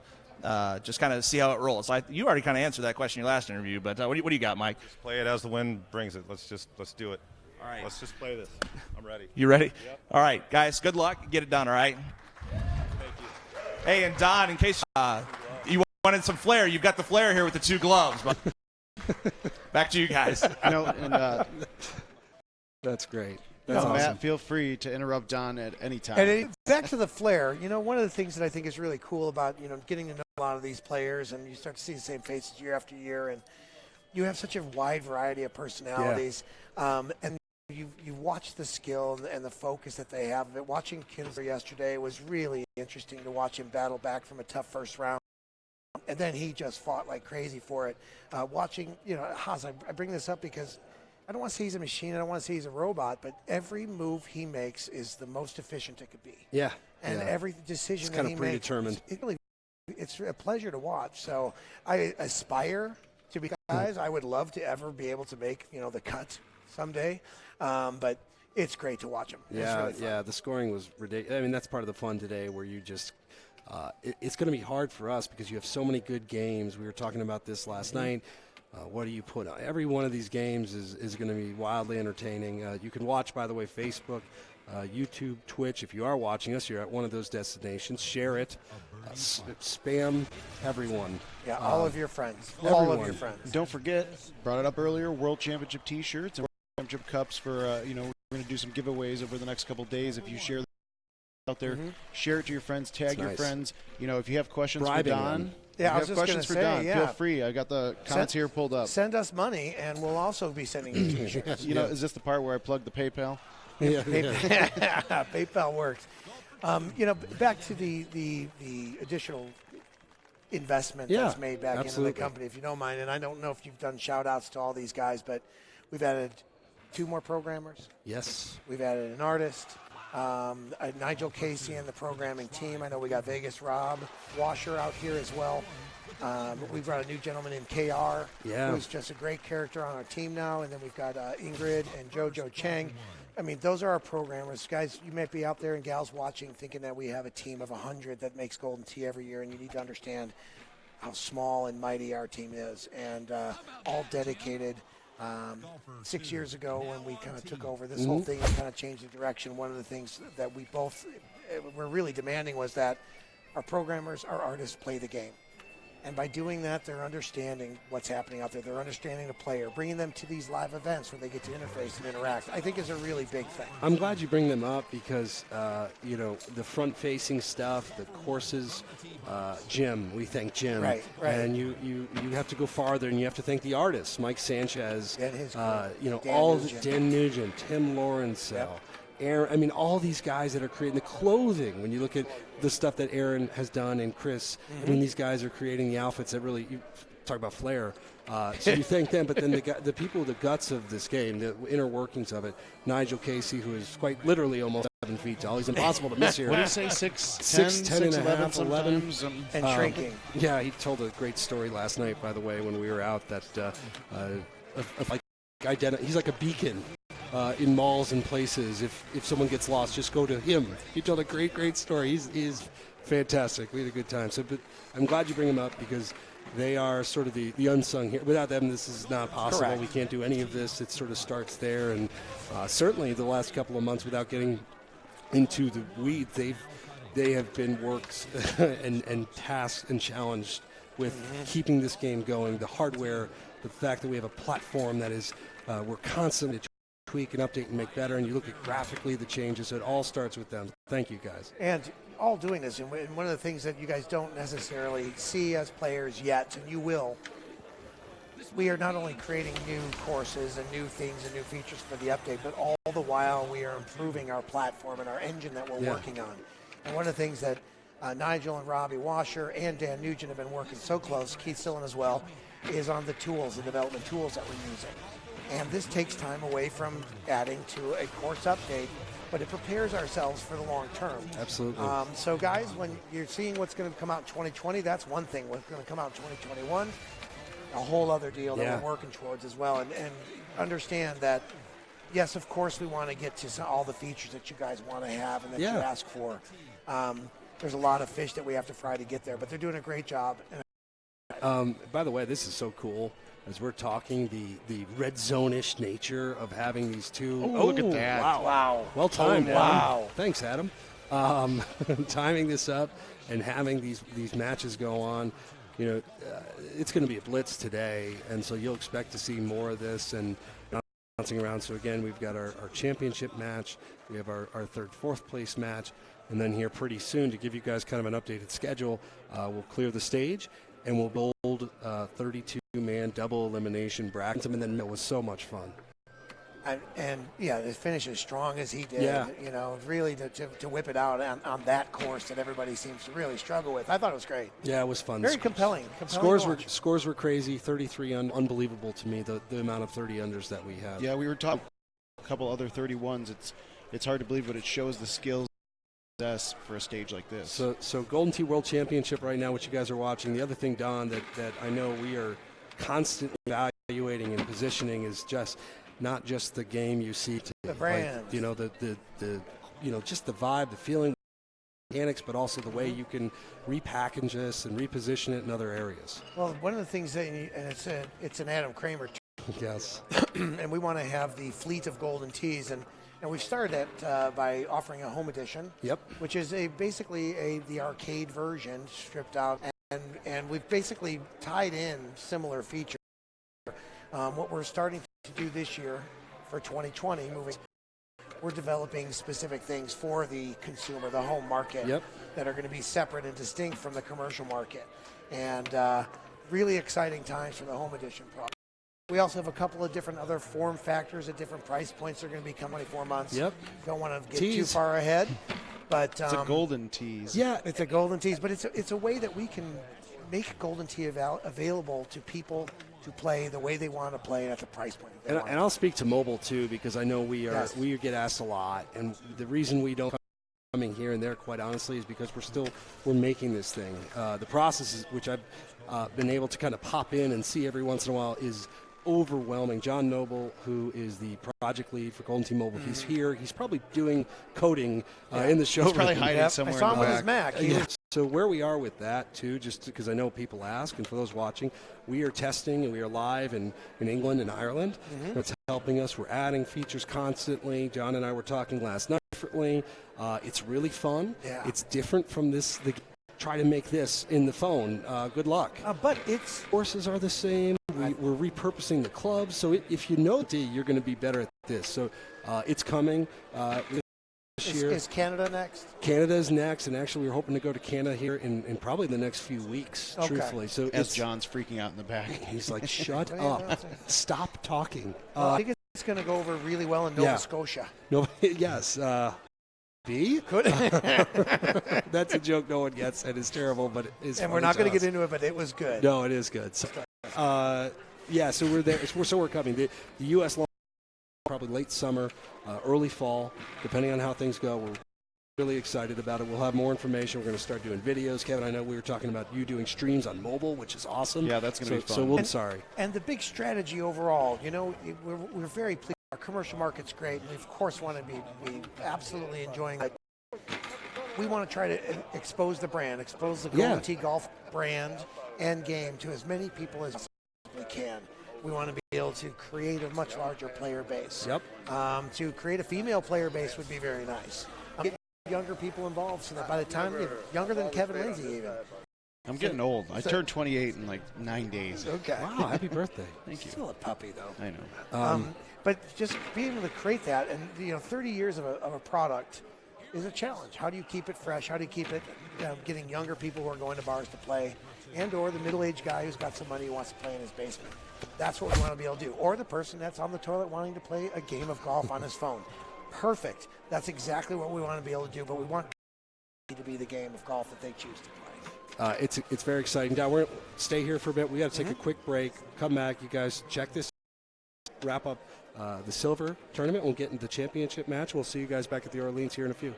just kind of see how it rolls? You already kind of answered that question in your last interview, but what do you got, Mike? Just play it as the wind brings it. Let's do it. All right. Let's just play this. I'm ready. You ready? Yep. All right, guys. Good luck. Get it done. All right. Thank you. Hey, and Don, in case you wanted some flair, you've got the flair here with the two gloves. But back to you guys. That's great. That's awesome. Matt, feel free to interrupt Don at any time. And back to the flair, one of the things that I think is really cool about, getting to know a lot of these players, and you start to see the same faces year after year, and you have such a wide variety of personalities. And you watch the skill and the focus that they have. Watching Kinsler yesterday was really interesting to watch him battle back from a tough first round. And then he just fought like crazy for it. Watching, Haas, I bring this up because I don't want to say he's a machine. I don't want to say he's a robot, but every move he makes is the most efficient it could be. Yeah. And yeah. every decision It's that kind he of makes, predetermined. it's a pleasure to watch. So I aspire to be guys. I would love to ever be able to make the cut someday, but it's great to watch him. Yeah, really fun. the scoring was ridiculous. I mean, that's part of the fun today, where you just it's going to be hard for us because you have so many good games. We were talking about this last night. What do you put on? Every one of these games is going to be wildly entertaining. You can watch, by the way, Facebook, YouTube, Twitch. If you are watching us, you're at one of those destinations. Share it. Spam everyone. Yeah, all of your friends. Everyone. All of your friends. Don't forget, brought it up earlier, World Championship T-shirts and World Championship cups for, we're going to do some giveaways over the next couple of days. If you share out there, share it to your friends, tag your friends. If you have questions Bribing for Don, them. Yeah, I if was you just have questions for gonna Don, say, feel free. I got the comments here pulled up. Send us money, and we'll also be sending you T-shirts. Is this the part where I plug the PayPal? Yeah. PayPal works. Back to the additional investment that's made back into the company, if you don't mind. And I don't know if you've done shout-outs to all these guys, but we've added 2 more programmers. Yes. We've added an artist. Nigel Casey and the programming team. I know we got Vegas Rob Washer out here as well. We brought a new gentleman in, KR, who's just a great character on our team now. And then we've got Ingrid and JoJo Chang. I mean, those are our programmers. Guys, you might be out there and gals watching thinking that we have a team of 100 that makes Golden Tee every year, and you need to understand how small and mighty our team is, and all dedicated. 6 years ago when we kind of took over this whole thing and kind of changed the direction, one of the things that we both were really demanding was that our programmers, our artists play the game. And by doing that, they're understanding what's happening out there. They're understanding the player. Bringing them to these live events where they get to interface and interact, I think is a really big thing. I'm glad you bring them up because, the front-facing stuff, the courses, Jim, we thank Jim. Right. And you have to go farther, and you have to thank the artists, Mike Sanchez, Dan Nugent, Tim Lawrence, Aaron. I mean, all these guys that are creating the clothing. When you look at the stuff that Aaron has done and Chris, I mean, these guys are creating the outfits that really, you talk about flair. So you thank them, but then the people with the guts of this game, the inner workings of it, Nigel Casey, who is quite literally almost 7 feet tall. He's impossible to miss here. What do you say, 6'10", 6'11", 11. And shrinking. Yeah, he told a great story last night, by the way, when we were out, that he's like a beacon. In malls and places, if someone gets lost, just go to him. He told a great story. He's fantastic. We had a good time. So, but I'm glad you bring him up because they are sort of the unsung here. Without them, this is not possible. Correct. We can't do any of this. It sort of starts there, and certainly the last couple of months, without getting into the weeds, they have been worked and tasked and challenged with keeping this game going. The hardware, the fact that we have a platform that is we're constantly tweak and update and make better, and you look at graphically the changes. So it all starts with them. Thank you, guys. And all doing this, and one of the things that you guys don't necessarily see as players yet, and you will, we are not only creating new courses and new things and new features for the update, but all the while we are improving our platform and our engine that we're working on. And one of the things that Nigel and Robbie Washer and Dan Nugent have been working so close, Keith Sillen as well, is on the tools, the development tools that we're using. And this takes time away from adding to a course update, but it prepares ourselves for the long term. Absolutely. So, guys, when you're seeing what's going to come out in 2020, that's one thing. What's going to come out in 2021, a whole other deal that we're working towards as well. And understand that, yes, of course, we want to get to all the features that you guys want to have and that you ask for. There's a lot of fish that we have to fry to get there, but they're doing a great job. By the way, this is so cool. As we're talking, the red zone-ish nature of having these two. Oh, look at that. Wow. Well timed, Adam. Wow. Thanks, Adam. Timing this up and having these matches go on. It's going to be a blitz today, and so you'll expect to see more of this and bouncing around. So, again, we've got our championship match. We have our third, fourth place match. And then here pretty soon, to give you guys kind of an updated schedule, we'll clear the stage. And we'll build 32-man double elimination brackets, and then it was so much fun. And to finish as strong as he did, Yeah. Really to whip it out on that course that everybody seems to really struggle with. I thought it was great. Yeah, it was fun. Very compelling. Scores were crazy. 33 unbelievable to me. The amount of 30 unders that we had. Yeah, we were talking a couple other 31s. It's hard to believe, but it shows the skills for a stage like this. So Golden Tee World Championship right now, which you guys are watching. The other thing, Don, that I know we are constantly evaluating and positioning is just not just the game you see, the brand, just the vibe, the feeling, mechanics, but also the way you can repackage this and reposition it in other areas. Well, one of the things it's an Adam Kramer. Yes. And we want to have the fleet of Golden Tees, and we've started that by offering a home edition. Yep. Which is basically the arcade version stripped out, and we've basically tied in similar features. What we're starting to do this year for 2020, we're developing specific things for the consumer, the home market, that are going to be separate and distinct from the commercial market. And really exciting times for the home edition product. We also have a couple of different other form factors at different price points. They're going to be coming 24 months. Yep. Don't want to get too far ahead. But it's a golden tease. Yeah, it's a golden tease, but it's a way that we can make golden tee available to people to play the way they want to play at the price point. And I'll speak to mobile too, because I know we get asked a lot, and the reason we don't coming here and there, quite honestly, is because we're making this thing. The process, which I've been able to kind of pop in and see every once in a while, is overwhelming. John Noble, who is the project lead for Golden Tee Mobile, he's here. He's probably doing coding in the showroom. He's probably hiding somewhere. I saw him with his Mac. So where we are with that, too, just because I know people ask, and for those watching, we are testing and we are live in England and Ireland. It's helping us. We're adding features constantly. John and I were talking last night differently. It's really fun. Yeah. It's different from this. Try to make this in the phone. Good luck. But its courses are the same. We're repurposing the clubs. So if you know D, you're going to be better at this. So it's coming. Is Canada next? Canada is next, and actually we're hoping to go to Canada here in probably the next few weeks, truthfully. So as John's freaking out in the back. He's like, shut up. Stop talking. I think it's going to go over really well in Nova Scotia. Yes. B? That's a joke no one gets, and it's terrible, but it's and we're not going to get into it, but it was good. No, it is good. So, so we're there. So we're coming. The U.S. launch probably late summer, early fall, depending on how things go. We're really excited about it. We'll have more information. We're going to start doing videos. Kevin, I know we were talking about you doing streams on mobile, which is awesome. Yeah, that's going to be fun. So And the big strategy overall, we're very pleased. Our commercial market's great. We, of course, want to be absolutely enjoying it. We want to try to expose the brand, expose the Golden Tee Golf brand and game to as many people as we can. We want to be able to create a much larger player base. Yep. To create a female player base would be very nice. Get younger people involved so that by the time, younger than Kevin Lindsay even. I'm getting old. I turned 28 in like 9 days. Okay. Wow, happy birthday. Thank you. Still a puppy, though. I know. But just being able to create that, and 30 years of a product is a challenge. How do you keep it fresh? How do you keep it getting younger people who are going to bars to play, and or the middle-aged guy who's got some money who wants to play in his basement? That's what we want to be able to do. Or the person that's on the toilet wanting to play a game of golf on his phone. Perfect. That's exactly what we want to be able to do, but we want it to be the game of golf that they choose to play. It's very exciting. Now, we're stay here for a bit. We got to take a quick break. Come back. You guys check this. Wrap up the silver tournament. We'll get into the championship match. We'll see you guys back at the Orleans here in a few.